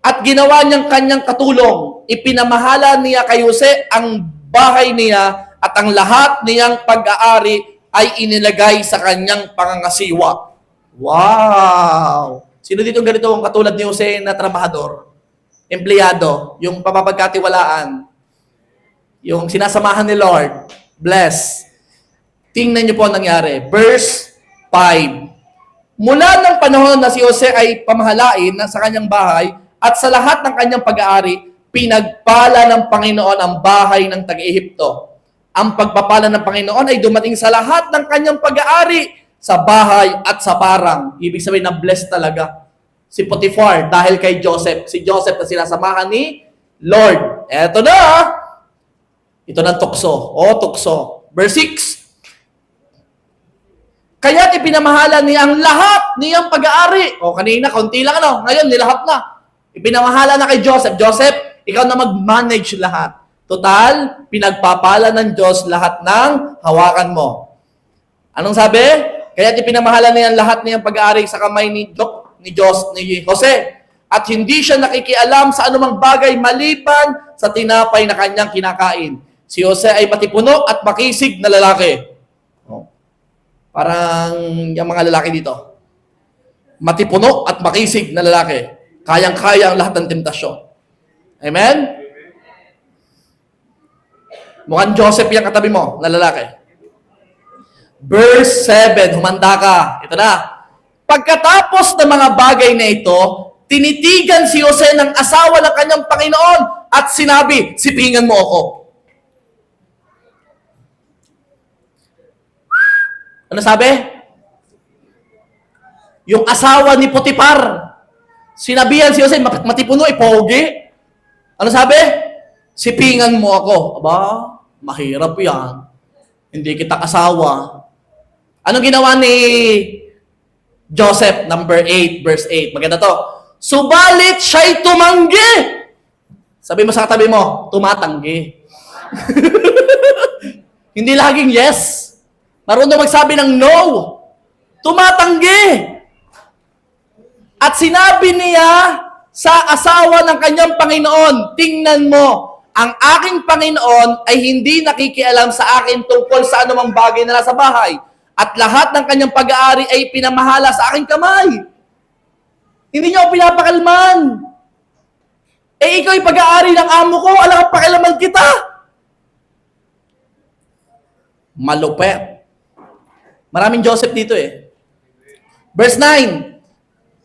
At ginawa niyang kanyang katulong. Ipinamahala niya kay Jose ang bahay niya at ang lahat niyang pag-aari ay inilagay sa kanyang pangangasiwa. Wow! Sino dito ganito ang katulad ni Jose na trabahador? Empleyado, yung papapagkatiwalaan, yung sinasamahan ni Lord, bless. Tingnan niyo po ang nangyari. Verse 5. Mula ng panahon na si Jose ay pamahalain sa kanyang bahay at sa lahat ng kanyang pag-aari, pinagpala ng Panginoon ang bahay ng taga-Ehipto. Ang pagpapala ng Panginoon ay dumating sa lahat ng kanyang pag-aari, sa bahay at sa parang. Ibig sabihin na blessed talaga si Potiphar dahil kay Joseph. Si Joseph na sinasamahan ni Lord. Eto na! Ito ng tukso. Tukso. Verse 6. Kaya't ipinamahala niya ang lahat niyang pag-aari. Kanina, konti lang Ngayon, nilahat na. Ipinamahala na kay Joseph. Joseph, ikaw na mag-manage lahat. Total, pinagpapala ng Diyos lahat ng hawakan mo. Anong sabi? Kaya't ipinamahala niya ang lahat niyang pag-aari sa kamay ni Jose. At hindi siya nakikialam sa anumang bagay maliban sa tinapay na kanyang kinakain. Si Jose ay matipuno at makisig na lalaki. Parang yung mga lalaki dito. Matipuno at makisig na lalaki. Kayang-kaya ang lahat ng tentasyon. Amen? Mukhang Joseph yung katabi mo na lalaki. Verse 7, humanda ka. Ito na. Pagkatapos ng mga bagay na ito, tinitigan si Jose ng asawa ng kanyang Panginoon at sinabi, sipingan mo ako. Ano sabi? Yung asawa ni Potiphar. Sinabihan si Jose, matipuno, pogi. Ano sabi? Sipingan mo ako. Aba, mahirap yan. Hindi kita kasawa. Anong ginawa ni Joseph? Number 8, verse 8. Maganda to. Subalit siya'y tumanggi. Sabi mo sa katabi mo, tumatanggi. Hindi laging yes. Marunong magsabi ng no. Tumatanggi. At sinabi niya sa asawa ng kanyang Panginoon, tingnan mo, ang aking Panginoon ay hindi nakikialam sa akin tungkol sa anumang bagay na nasa bahay. At lahat ng kanyang pag-aari ay pinamahala sa aking kamay. Hindi niyo ako pinapakalman. Eh, ikaw ay pag-aari ng amo ko, alam ka pakialaman kita. Malupet. Maraming Joseph dito eh. Verse 9.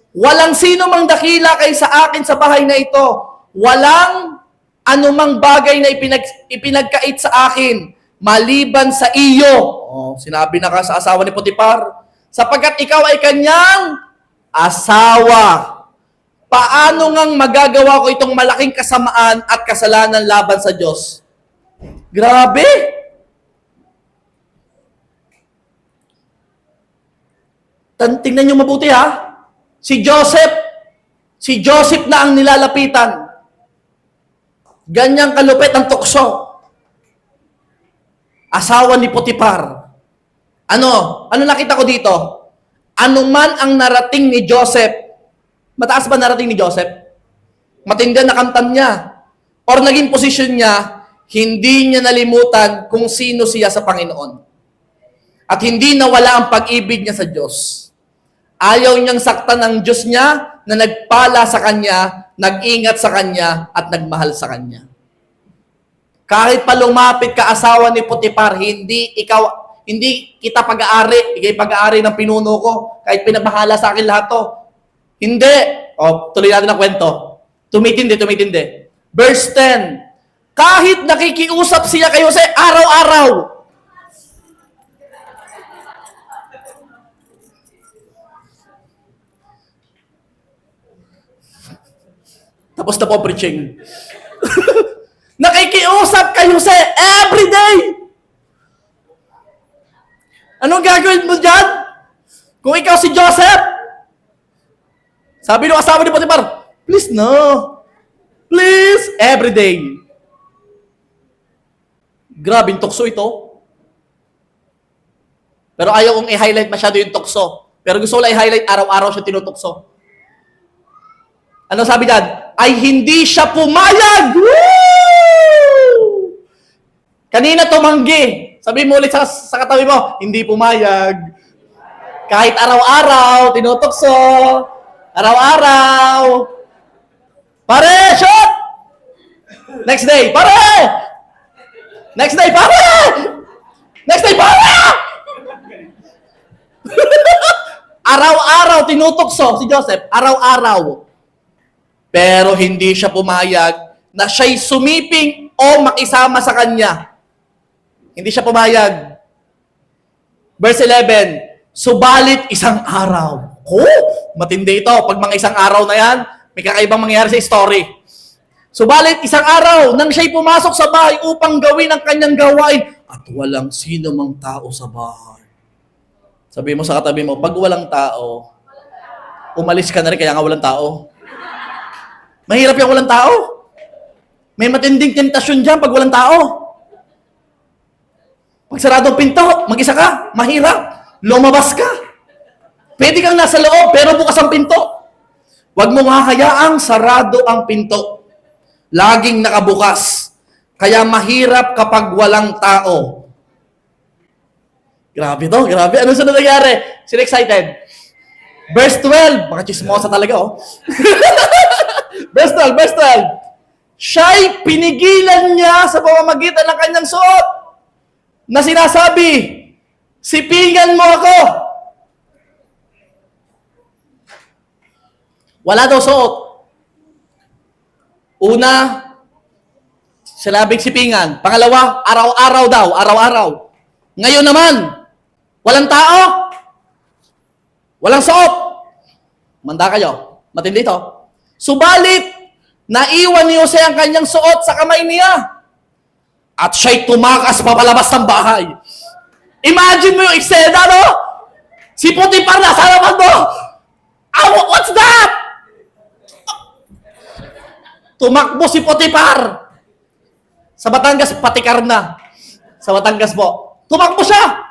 Walang sino mang dakila kay sa akin sa bahay na ito. Walang anumang bagay na ipinagkait sa akin, maliban sa iyo. Oh, sinabi na ka sa asawa ni Potiphar, sapagkat ikaw ay kanyang asawa. Paano ngang magagawa ko itong malaking kasamaan at kasalanan laban sa Diyos? Grabe! Tingnan nyo mabuti ha. Si Joseph na ang nilalapitan. Ganyang kalupit ang tukso. Asawa ni Potiphar. Ano nakita ko dito? Ano man ang narating ni Joseph, mataas ba narating ni Joseph? Matindi na kamtan niya. Or naging posisyon niya, hindi niya nalimutan kung sino siya sa Panginoon. At hindi nawala ang pag-ibig niya sa Diyos. Ayaw niyang saktan ang Diyos niya na nagpala sa kanya, nag-ingat sa kanya, at nagmahal sa kanya. Kahit pa lumapit ka asawa ni Potiphar, hindi kita pag-aari, ikay pag-aari ng pinuno ko, kahit pinabahala sa akin lahat to. Hindi. O, tuloy natin ang kwento. Tumitindi. Verse 10. Kahit nakikiusap siya kayo sa araw-araw, tapos na po preaching. Nakikiusap kayo sa everyday. Anong gagawin mo dyan? Kung ikaw si Joseph, sabi ng asawa ni Potiphar, please no. Please, everyday. Grabing tukso ito. Pero ayaw kong i-highlight masyado yung tukso. Pero gusto ko lang i-highlight araw-araw siya tinutukso. Ano sabi dyan? Ay hindi siya pumayag. Woo! Kanina tumanggi. Sabi mo ulit sa katabi mo, hindi pumayag. Kahit araw-araw, tinutokso. Araw-araw. Pare, shot! Next day, pare! Next day, pare! Next day, pare! Araw-araw, tinutokso si Joseph. Araw-araw. Pero hindi siya pumayag na siya'y sumiping o makisama sa kanya. Hindi siya pumayag. Verse 11, subalit isang araw. Matindi ito. Pag mga isang araw na yan, may kakaibang mangyayari sa story. Subalit isang araw, nang siya'y pumasok sa bahay upang gawin ang kanyang gawain, at walang sino mang tao sa bahay. Sabi mo sa katabi mo, pag walang tao, umalis ka na rin kaya nga walang tao. Mahirap yung walang tao. May matinding tentasyon dyan pag walang tao. Pag saradong pinto, mag-isa ka, mahirap. Lumabas ka. Pwede kang nasa loob, pero bukas ang pinto. Huwag mo nga hayaang sarado ang pinto. Laging nakabukas. Kaya mahirap kapag walang tao. Grabe to, grabe. Ano sunod nangyari? Sino excited? Verse 12. Baka chismosa talaga, oh. Verse 12. Siya'y pinigilan niya sa pamamagitan ng kanyang suot na sinasabi, sipingan mo ako. Wala daw suot. Una, sinabing sipingan. Pangalawa, araw-araw daw, araw-araw. Ngayon naman, Walang tao. Walang suot. Manda kayo. Matindi to. Subalit, naiwan ni Jose ang kanyang suot sa kamay niya. At siya'y tumakas papalabas ng bahay. Imagine mo yung eksena, no? Si Potiphar nasa harapan mo. What's that? Tumakbo si Potiphar. Sa Batangas, patikar na. Sa Batangas po. Tumakbo siya.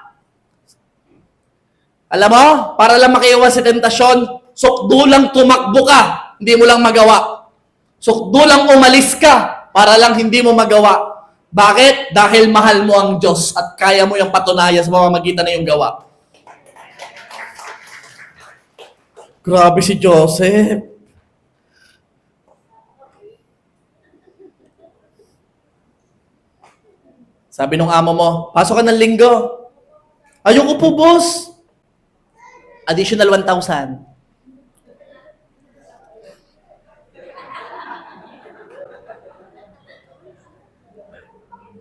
Alam mo, para lang makiiwas sa tentasyon, sukdo lang tumakbo ka. Hindi mo lang magawa. Sukdo lang umalis ka para lang hindi mo magawa. Bakit? Dahil mahal mo ang Diyos at kaya mo yung patunayan sa pamamagitan na yung gawa. Grabe si Joseph. Sabi nung amo mo, pasok ka ng linggo. Ayoko po, boss. Additional 1,000.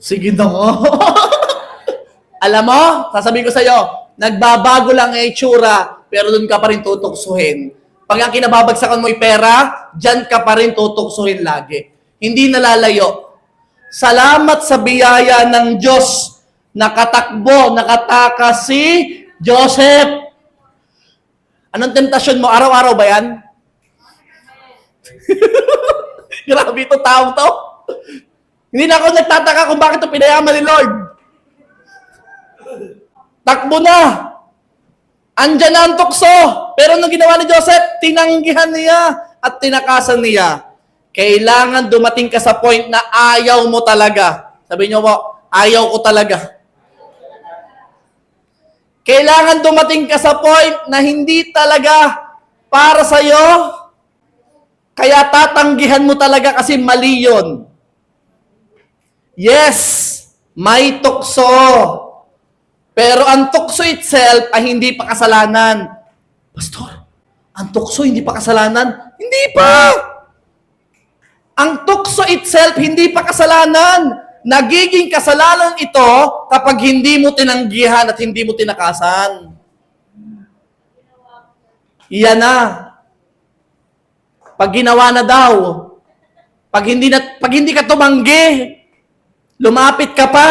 Sige na nga. Alam mo, sasabihin ko sa'yo, nagbabago lang ang itsura, pero doon ka pa rin tutuksuhin. Pag ang kinababagsakan mo ay pera, dyan ka pa rin tutuksuhin lagi. Hindi nalalayo. Salamat sa biyaya ng Diyos. Nakatakbo, nakatakas si Joseph. Anong tentasyon mo? Araw-araw ba yan? Grabe ito tao to. Hindi na ako nagtataka kung bakit ito pinayaman ni Lord. Takbo na. Andyan na ang tukso. Pero nung ginawa ni Joseph, tinanggihan niya at tinakasan niya. Kailangan dumating ka sa point na ayaw mo talaga. Sabi niyo po, ayaw ko talaga. Kailangan dumating ka sa point na hindi talaga para sa'yo. Kaya tatanggihan mo talaga kasi mali yun. Yes, may tukso. Pero ang tukso itself ay hindi pa kasalanan. Pastor, ang tukso hindi pa kasalanan? Hindi pa! Ang tukso itself hindi pa kasalanan. Nagiging kasalanan ito kapag hindi mo tinanggihan at hindi mo tinakasan. Iyan na. Pag ginawa na daw, pag hindi ka tumanggi, lumapit ka pa.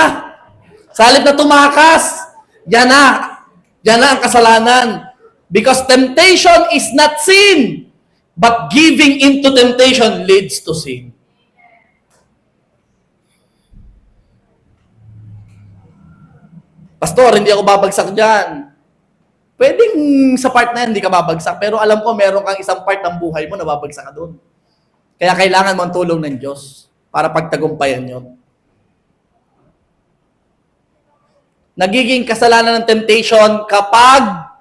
Sa halip na tumakas, yan na ang kasalanan. Because temptation is not sin, but giving into temptation leads to sin. Pastor, hindi ako babagsak dyan. Pwedeng sa part na yan, hindi ka babagsak. Pero alam ko, meron kang isang part ng buhay mo na babagsak ka doon. Kaya kailangan mo ang tulong ng Diyos para pagtagumpayan yun. Nagiging kasalanan ng temptation kapag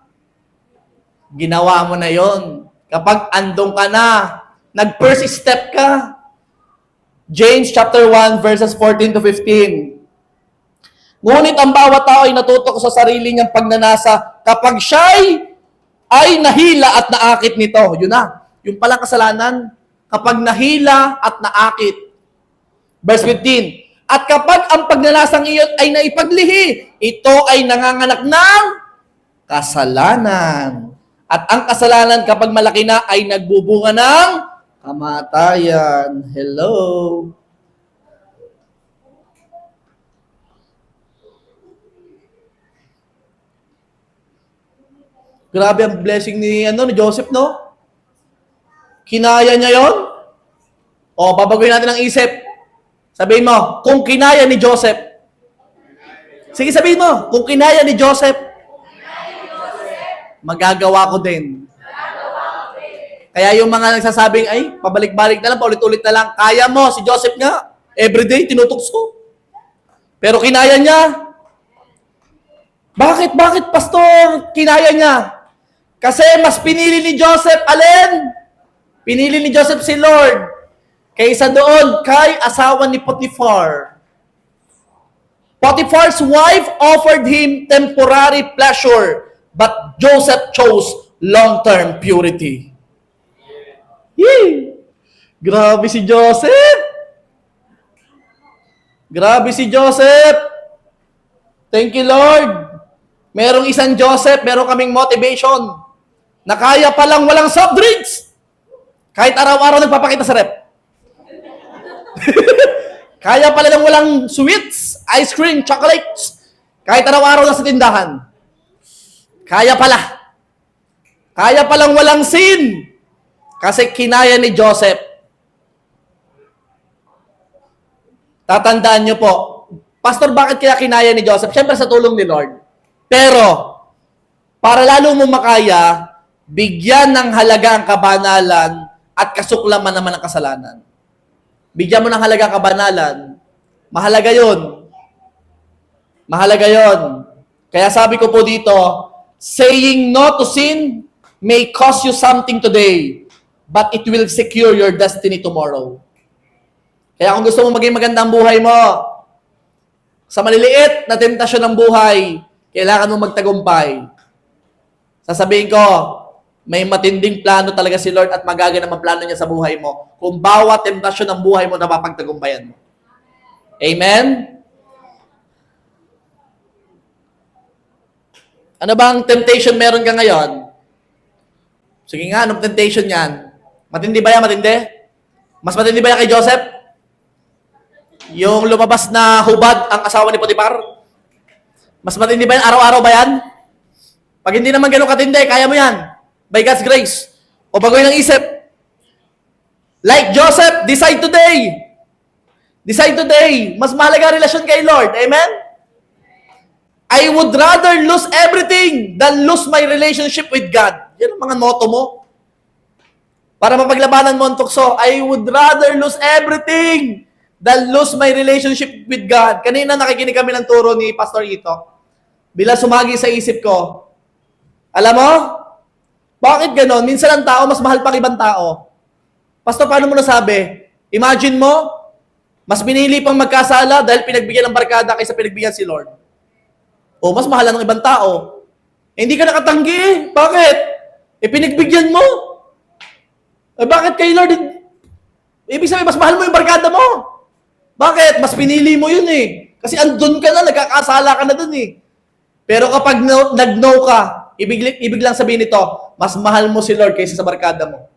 ginawa mo na yon. Kapag andong ka na, nag-first step ka. James chapter 1 verses 14 to 15. Ngunit ang bawat tao ay natutok sa sarili niyang pagnanasa kapag siya'y ay nahila at naakit nito. Yun na. Yung palang kasalanan, kapag nahila at naakit. Verse 15. At kapag ang pagnanasang iyon ay naipaglihi, ito ay nanganganak ng kasalanan. At ang kasalanan kapag malaki na ay nagbubunga ng kamatayan. Hello. Grabe ang blessing ni Joseph, no? Kinaya niya yon? O, babagoyin natin ang isip. Sabihin mo, kung kinaya ni Joseph. Sige, sabihin mo, kung kinaya ni Joseph, magagawa ko din. Kaya yung mga nagsasabing, ay, pabalik-balik na lang, paulit-ulit na lang. Kaya mo, si Joseph nga, everyday, tinutukso. Pero kinaya niya. Bakit, pastor, kinaya niya? Kasi mas pinili ni Joseph, alin? Pinili ni Joseph si Lord. Kaysa doon, kay asawa ni Potiphar. Potiphar's wife offered him temporary pleasure, but Joseph chose long-term purity. Yee! Grabe si Joseph! Grabe si Joseph! Thank you, Lord! Merong isang Joseph, meron kaming motivation na kaya palang walang soft drinks. Kahit araw-araw nagpapakita sa rep. Kaya pala lang walang sweets, ice cream, chocolates. Kahit araw-araw na sa tindahan. Kaya pala. Kaya palang walang sin. Kasi kinaya ni Joseph. Tatandaan niyo po, Pastor, bakit kaya kinaya ni Joseph? Siyempre sa tulong ni Lord. Pero, para lalo mo makaya, bigyan ng halaga ang kabanalan at kasuklaman naman ang kasalanan. Bigyan mo ng halaga ang kabanalan. Mahalaga yun. Mahalaga yun. Kaya sabi ko po dito, saying no to sin may cost you something today, but it will secure your destiny tomorrow. Kaya kung gusto mo maging maganda ang buhay mo, sa maliliit na temptasyon ng buhay, kailangan mo magtagumpay. Sasabihin ko, may matinding plano talaga si Lord at magaganap ang plano niya sa buhay mo. Kung bawat temptasyon ng buhay mo, napapagtagumpayan mo. Amen? Ano bang temptation meron ka ngayon? Sige nga, anong temptation yan? Matindi ba yan? Matindi? Mas matindi ba yan kay Joseph? Yung lumabas na hubad ang asawa ni Potiphar? Mas matindi ba yan? Araw-araw ba yan? Pag hindi naman ganun katindi, kaya mo yan. By God's grace. O bagoy ng isip. Like Joseph, decide today. Decide today. Mas mahalaga ang relasyon kay Lord. Amen? I would rather lose everything than lose my relationship with God. Yan ang mga motto mo. Para mapaglabanan mo ang tukso, I would rather lose everything than lose my relationship with God. Kanina nakikinig kami ng turo ni Pastor Ito. Bila sumagi sa isip ko, alam mo, bakit ganon? Minsan ang tao, mas mahal pang ibang tao. Pastor, paano mo nasabi? Imagine mo, mas pinili pang magkasala dahil pinagbigyan ng barkada kaysa pinagbigyan si Lord. O, mas mahal ng ibang tao. Eh, hindi ka nakatanggi eh. Bakit? Eh, pinagbigyan mo. Eh, bakit kay Lord? Ibig sabihin, mas mahal mo yung barkada mo. Bakit? Mas pinili mo yun eh. Kasi andun ka na, nagkakasala ka na dun eh. Pero kapag nag-no ka, ibig lang sabihin nito, mas mahal mo si Lord kaysa sa barkada mo.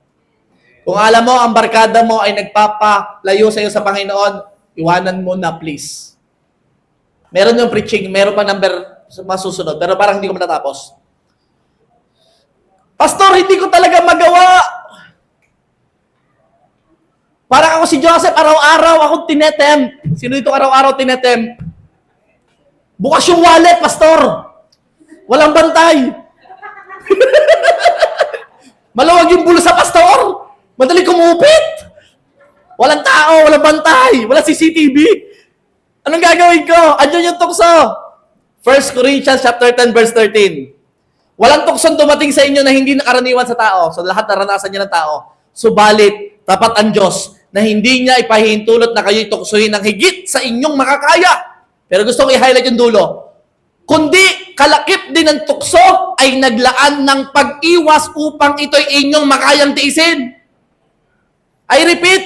Kung alam mo, ang barkada mo ay nagpapalayo sa iyo sa Panginoon, iwanan mo na please. Meron yung preaching, meron pa number masusunod, pero parang hindi ko matatapos. Pastor, hindi ko talaga magawa. Parang ako si Joseph, araw-araw akong tinetempt. Sino dito araw-araw tinetempt? Bukas yung wallet, Pastor. Walang bantay. Malawag yung bulsa, Pastor. Madali kumupit. Walang tao, walang bantay, walang CCTV. Anong gagawin ko? Andiyan yung tukso. 1 Corinthians chapter 10, verse 13. Walang tuksong dumating sa inyo na hindi nakaraniwan sa tao. So lahat naranasan niya ng tao. Subalit, tapat ang Diyos na hindi niya ipahihintulot na kayo'y tuksohin ng higit sa inyong makakaya. Pero gusto ko i-highlight yung dulo. Kundi kalakip din ng tukso ay naglaan ng pag-iwas upang ito'y inyong makayang tiisin. I repeat,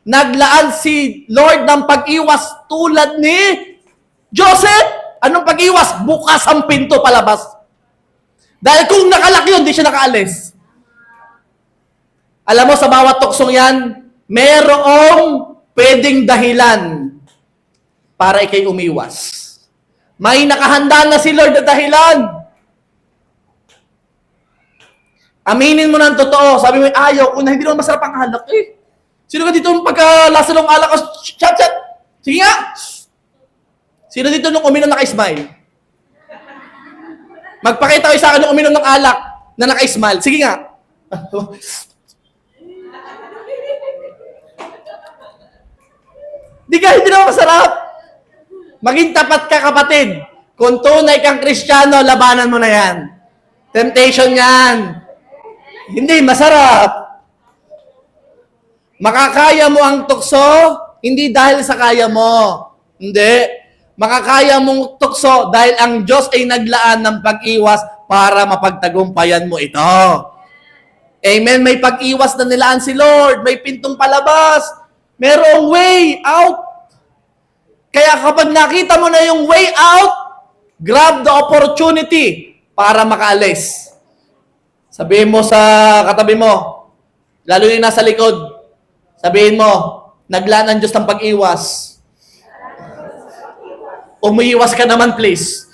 naglaan si Lord ng pag-iwas tulad ni Joseph. Anong pag-iwas? Bukas ang pinto palabas. Dahil kung nakalak yun, di siya nakaalis. Alam mo, sa bawat tuksong yan, merong pwedeng dahilan para ikay umiwas. May nakahanda na si Lord na dahilan. Aminin mo na ang totoo. Sabi mo, ayaw ko na hindi naman masarap ang alak eh. Sino ka dito pagkalasa ng alak? Chat. Sige nga. Sino dito nung uminom naka-smile? Magpakita kayo sa akin nung uminom ng alak na naka-smile. Sige nga. Hindi naman masarap. Maging tapat ka, kapatid. Kung tunay kang Kristiyano, labanan mo na yan. Temptation yan. Hindi, masarap. Makakaya mo ang tukso, hindi dahil sa kaya mo. Hindi. Makakaya mong tukso dahil ang Diyos ay naglaan ng pag-iwas para mapagtagumpayan mo ito. Amen. May pag-iwas na nilaan si Lord. May pintong palabas. Merong way out. Kaya kapag nakita mo na yung way out, Grab the opportunity para makaalis. Sabihin mo sa katabi mo, lalo yung nasa likod, sabihin mo, naglaan ng Diyos ng pag-iwas. Umiiwas ka naman, please.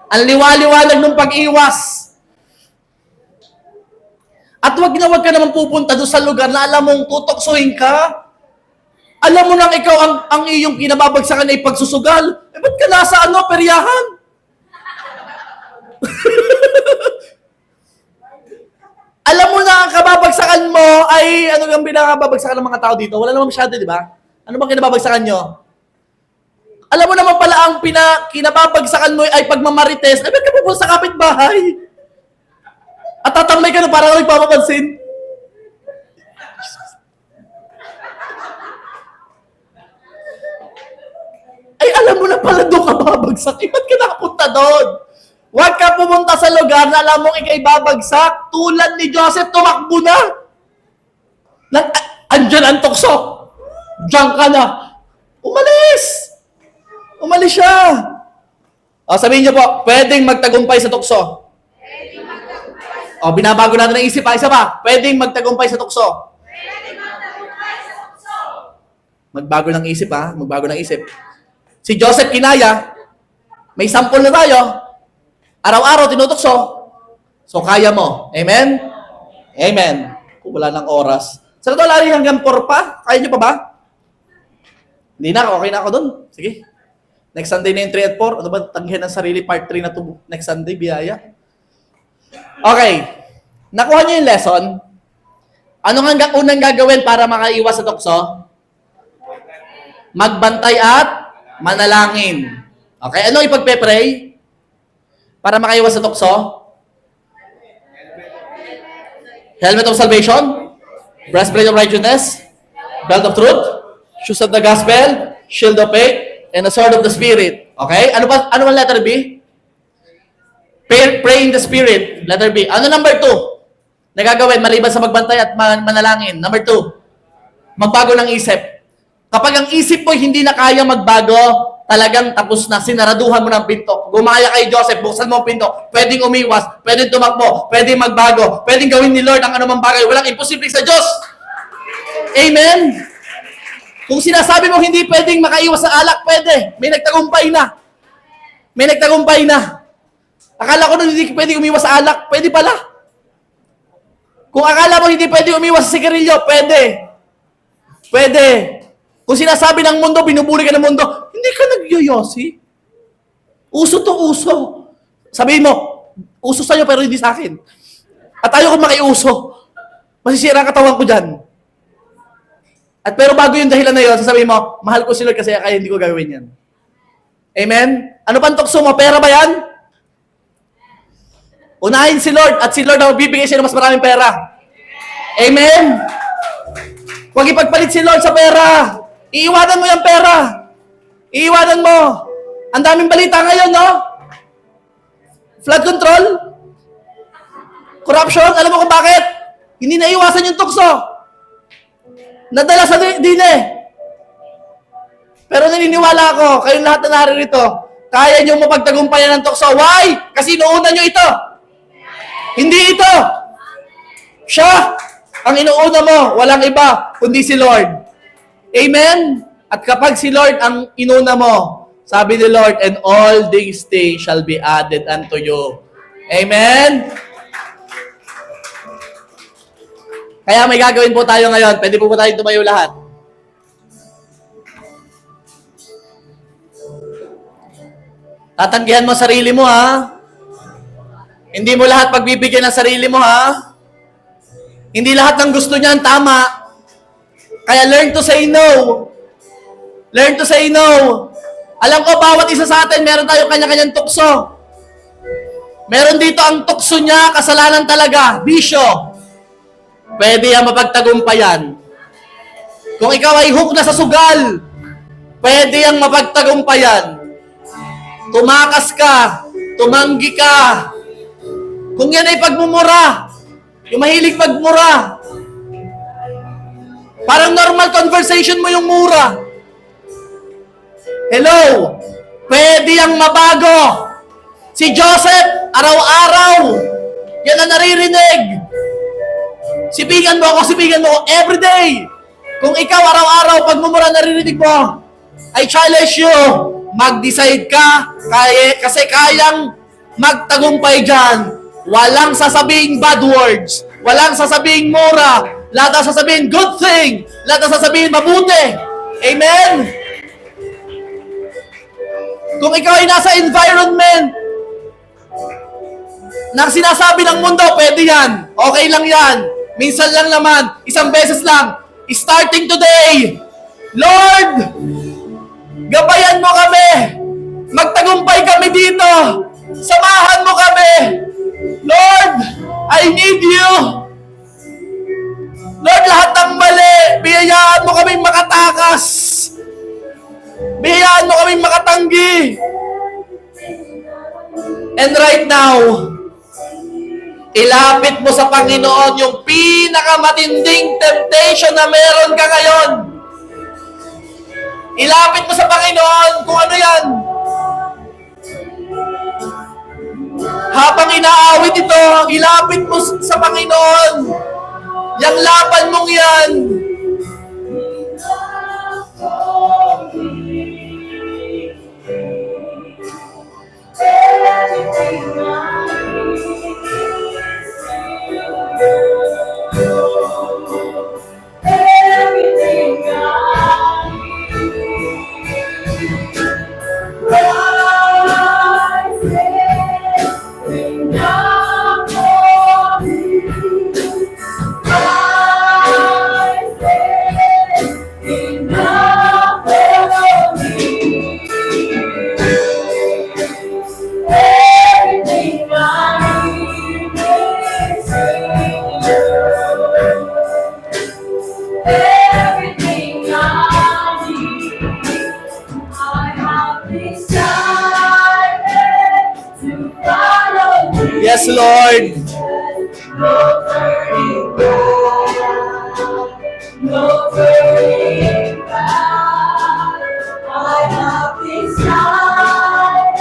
Ang liwa-liwanag ng pag-iwas. At wag ka naman pupunta doon sa lugar na alam mong tutoksuhin ka. Alam mo nang ikaw ang iyong kinababagsakan ay pagsusugal. Ba't ka nasa peryahan? Alam mo na ang kababagsakan mo ay, ano ang binabagsakan ng mga tao dito? Wala naman masyado, di ba? Ano bang kinababagsakan nyo? Alam mo naman pala ang kinababagsakan mo ay pagmamarites. Ba't ka pupunta sa kapitbahay? At tatambay ka na parang nagpapapansin. Ay, alam mo na pala doon ka babagsak. Ba't ka nakapunta doon? Huwag ka pumunta sa lugar na alam mong ikay babagsak. Tulad ni Joseph, tumakbo na. Andyan ang tukso. Diyan ka na. Umalis. Umalis siya. Sabihin niyo po, pwedeng magtagumpay sa tukso. Binabago natin ang isip. Isa pa, pwedeng magtagumpay sa tukso. Magbago ng isip, magbago ng isip. Si Joseph kinaya, may sample na tayo. Araw-araw tinutukso. So kaya mo. Amen? Amen. Kung wala ng oras. Sa totoo lari hanggang 4 pa? Kaya nyo pa ba? Hindi na, okay na ako dun. Sige. Next Sunday na yung 3 at 4. Ano ba, tanggihan ng sarili, part 3 na to next Sunday, biyaya. Okay. Nakuha niyo yung lesson. Ano nga unang gagawin para makaiwas sa tukso? Magbantay at manalangin. Okay, ano ipagpe-pray? Para makaiwas sa tukso? Helmet of salvation? Breastplate of righteousness? Belt of truth? Shoes of the gospel? Shield of faith? And the sword of the spirit. Okay? Ano ba letter B? Pray in the spirit. Letter B. Ano number 2? Nagagawin maliban sa magbantay at manalangin. Number 2. Magbago ng isip. Kapag ang isip mo hindi na kaya magbago, talagang tapos na, sinaraduhan mo ng pinto. Gumaya kay Joseph, buksan mo ang pinto. Pwedeng umiwas, pwedeng tumakbo, pwedeng magbago, pwedeng gawin ni Lord ang anumang bagay. Walang imposible sa Diyos. Amen? Kung sinasabi mo hindi pwedeng makaiwas sa alak, pwede. May nagtagumpay na. May nagtagumpay na. Akala ko na hindi pwede umiwas sa alak, pwede pala. Kung akala mo hindi pwede umiwas sa sigarilyo, pwede. Pwede. Kung sinasabi ng mundo, binubuli ka ng mundo, hindi ka nagyoyosi. Uso to uso. Sabihin mo, uso sa'yo pero hindi sa akin. At ayaw ko makiuso. Masisira ang katawan ko dyan. At pero bago yung dahilan na yun, sasabihin mo, mahal ko si Lord kasi kaya hindi ko gagawin yan. Amen? Ano pang tukso mo? Pera ba yan? Unahin si Lord at si Lord ang bibigay siya ng mas maraming pera. Amen? Huwag ipagpalit si Lord sa pera. Iiwanan mo yung pera. Iiwanan mo. Ang daming balita ngayon, no? Flood control? Corruption? Alam mo kung bakit? Hindi naiwasan yung tukso. Nadala sa dine. Pero naniniwala ako, kayong lahat na naririto, kaya nyo mapagtagumpayan ng tukso. Why? Kasi inuuna nyo ito. Hindi ito. Siya ang inuuna mo. Walang iba, kundi si Lord. Amen? At kapag si Lord ang inuna mo, sabi ni Lord, and all these things shall be added unto you. Amen? Kaya may gagawin po tayo ngayon. Pwede po tayo tumayo lahat. Tatanggihan mo sarili mo, ha? Hindi mo lahat pagbibigyan ng sarili mo, ha? Hindi lahat ng gusto niya ang tama. Kaya learn to say no. Learn to say no. Alam ko, bawat isa sa atin, meron tayo kanya-kanyang tukso. Meron dito ang tukso niya, kasalanan talaga, bisyo. Pwede yan mapagtagumpayan. Kung ikaw ay hook na sa sugal, pwede yang mapagtagumpayan. Tumakas ka, tumanggi ka. Kung yan ay pagmumura, yung mahilig pagmura, parang normal conversation mo yung mura. Hello? Pwede yang mabago. Si Joseph, araw-araw, yan ang naririnig. Sipingan mo ako everyday. Kung ikaw araw-araw, pagmumura naririnig mo, I challenge you, mag-decide ka, kasi kayang magtagumpay dyan. Walang sasabing bad words, walang sasabing mura, lahat ang sasabing good thing, lahat ang sasabing mabuti. Amen? Kung ikaw ay nasa environment na sinasabi ng mundo, pwede yan, okay lang yan, minsan lang naman, isang beses lang, starting today, Lord, gabayan mo kami, magtagumpay kami dito, samahan mo kami, Lord, I need you. Lord, lahat ng mali, biyayaan mo kaming makatakas, biyayaan mo kaming makatanggi. And right now, ilapit mo sa Panginoon yung pinakamatinding temptation na meron ka ngayon. Ilapit mo sa Panginoon kung ano yan. Habang inaawit ito, ilapit mo sa Panginoon yung laban mong yan. Yes, Lord. No turning back. No turning back. I have decided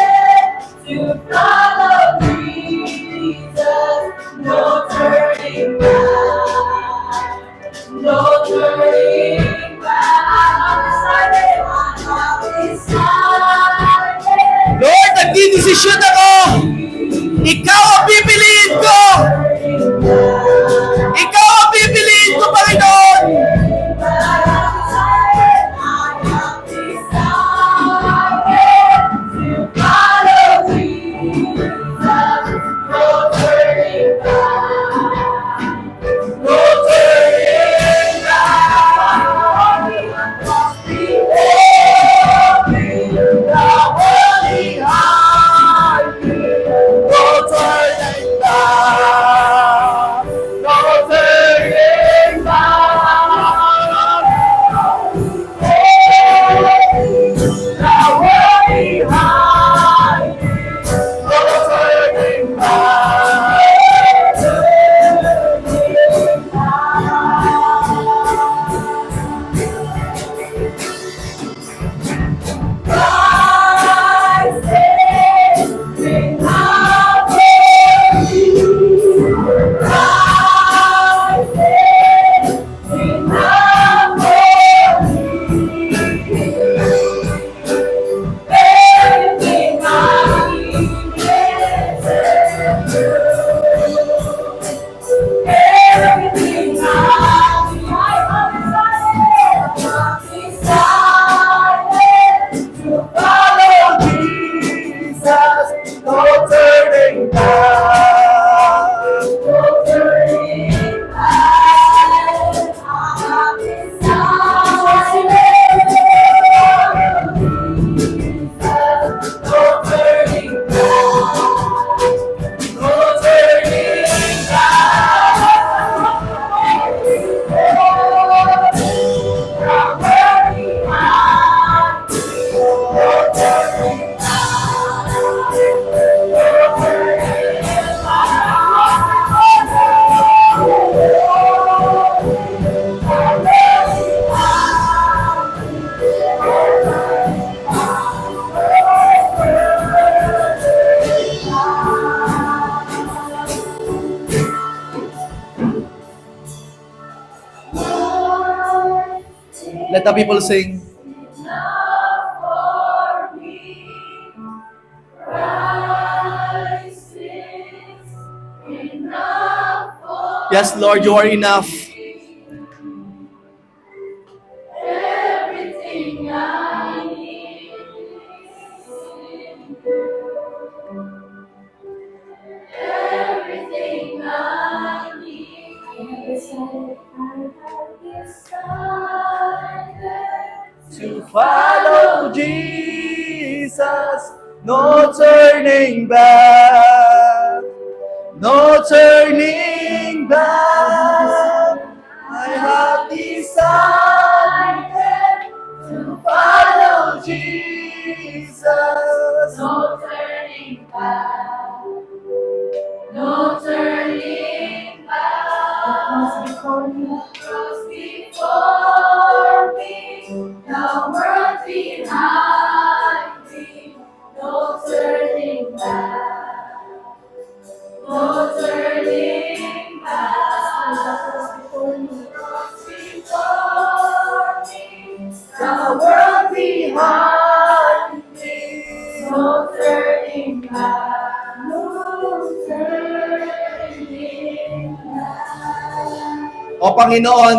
to follow Jesus. No turning back. No turning back. I have decided. Lord, nagdidesisyon ako. Ikaw ang pipiliin ko! Ikaw ang pipiliin ko, Panginoon! Let the people sing. Enough for me. Christ is enough for Yes, Lord, you are enough. everything I need. Everything I need. To follow Jesus, no turning back, no turning back. I have decided to follow Jesus. No turning back. No turning back. The cross before me. The world behind me. No turning back. No turning back. The cross before me. The world behind me. No turning back. No turning back. O Panginoon,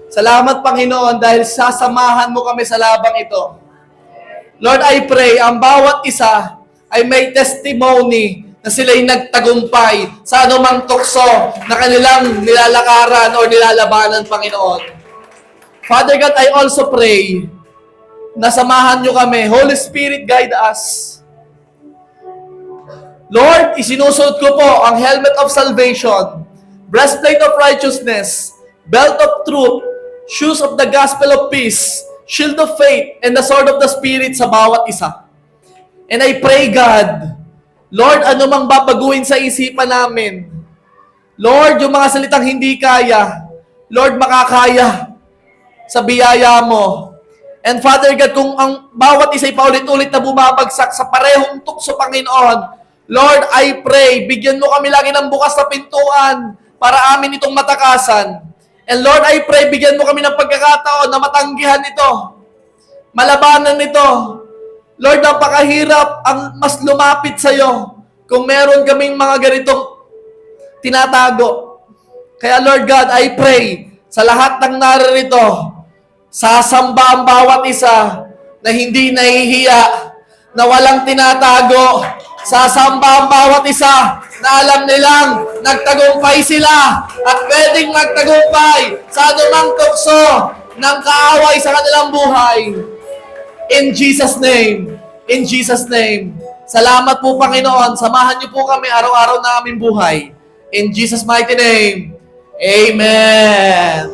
salamat Panginoon dahil sasamahan mo kami sa labang ito. Lord, I pray, ang bawat isa ay may testimony na sila'y nagtagumpay sa anumang tukso na kanilang nilalakaran o nilalabanan, Panginoon. Father God, I also pray na samahan nyo kami. Holy Spirit, guide us. Lord, isinusuot ko po ang helmet of salvation, breastplate of righteousness, belt of truth, shoes of the gospel of peace, shield of faith, and the sword of the Spirit sa bawat isa. And I pray, God, Lord, ano mang babaguhin sa isipan namin, Lord, yung mga salitang hindi kaya, Lord, makakaya sa biyaya mo. And Father God, kung ang bawat isa'y paulit-ulit na bumabagsak sa parehong tukso, Panginoon, Lord, I pray, bigyan mo kami lagi ng bukas na pintuan para amin itong matakasan. And Lord, I pray, bigyan mo kami ng pagkakataon na matanggihan ito, malabanan ito. Lord, napakahirap ang mas lumapit sa'yo kung meron kaming mga ganitong tinatago. Kaya Lord God, I pray, sa lahat ng naririto, sasamba ang bawat isa na hindi nahihiya, na walang tinatago. Sasamba ang bawat isa na alam nilang nagtagumpay sila at pwedeng magtagumpay sa anumang tukso ng kaaway sa kanilang buhay. In Jesus' name. In Jesus' name. Salamat po, Panginoon. Samahan niyo po kami araw-araw na aming buhay. In Jesus' mighty name. Amen.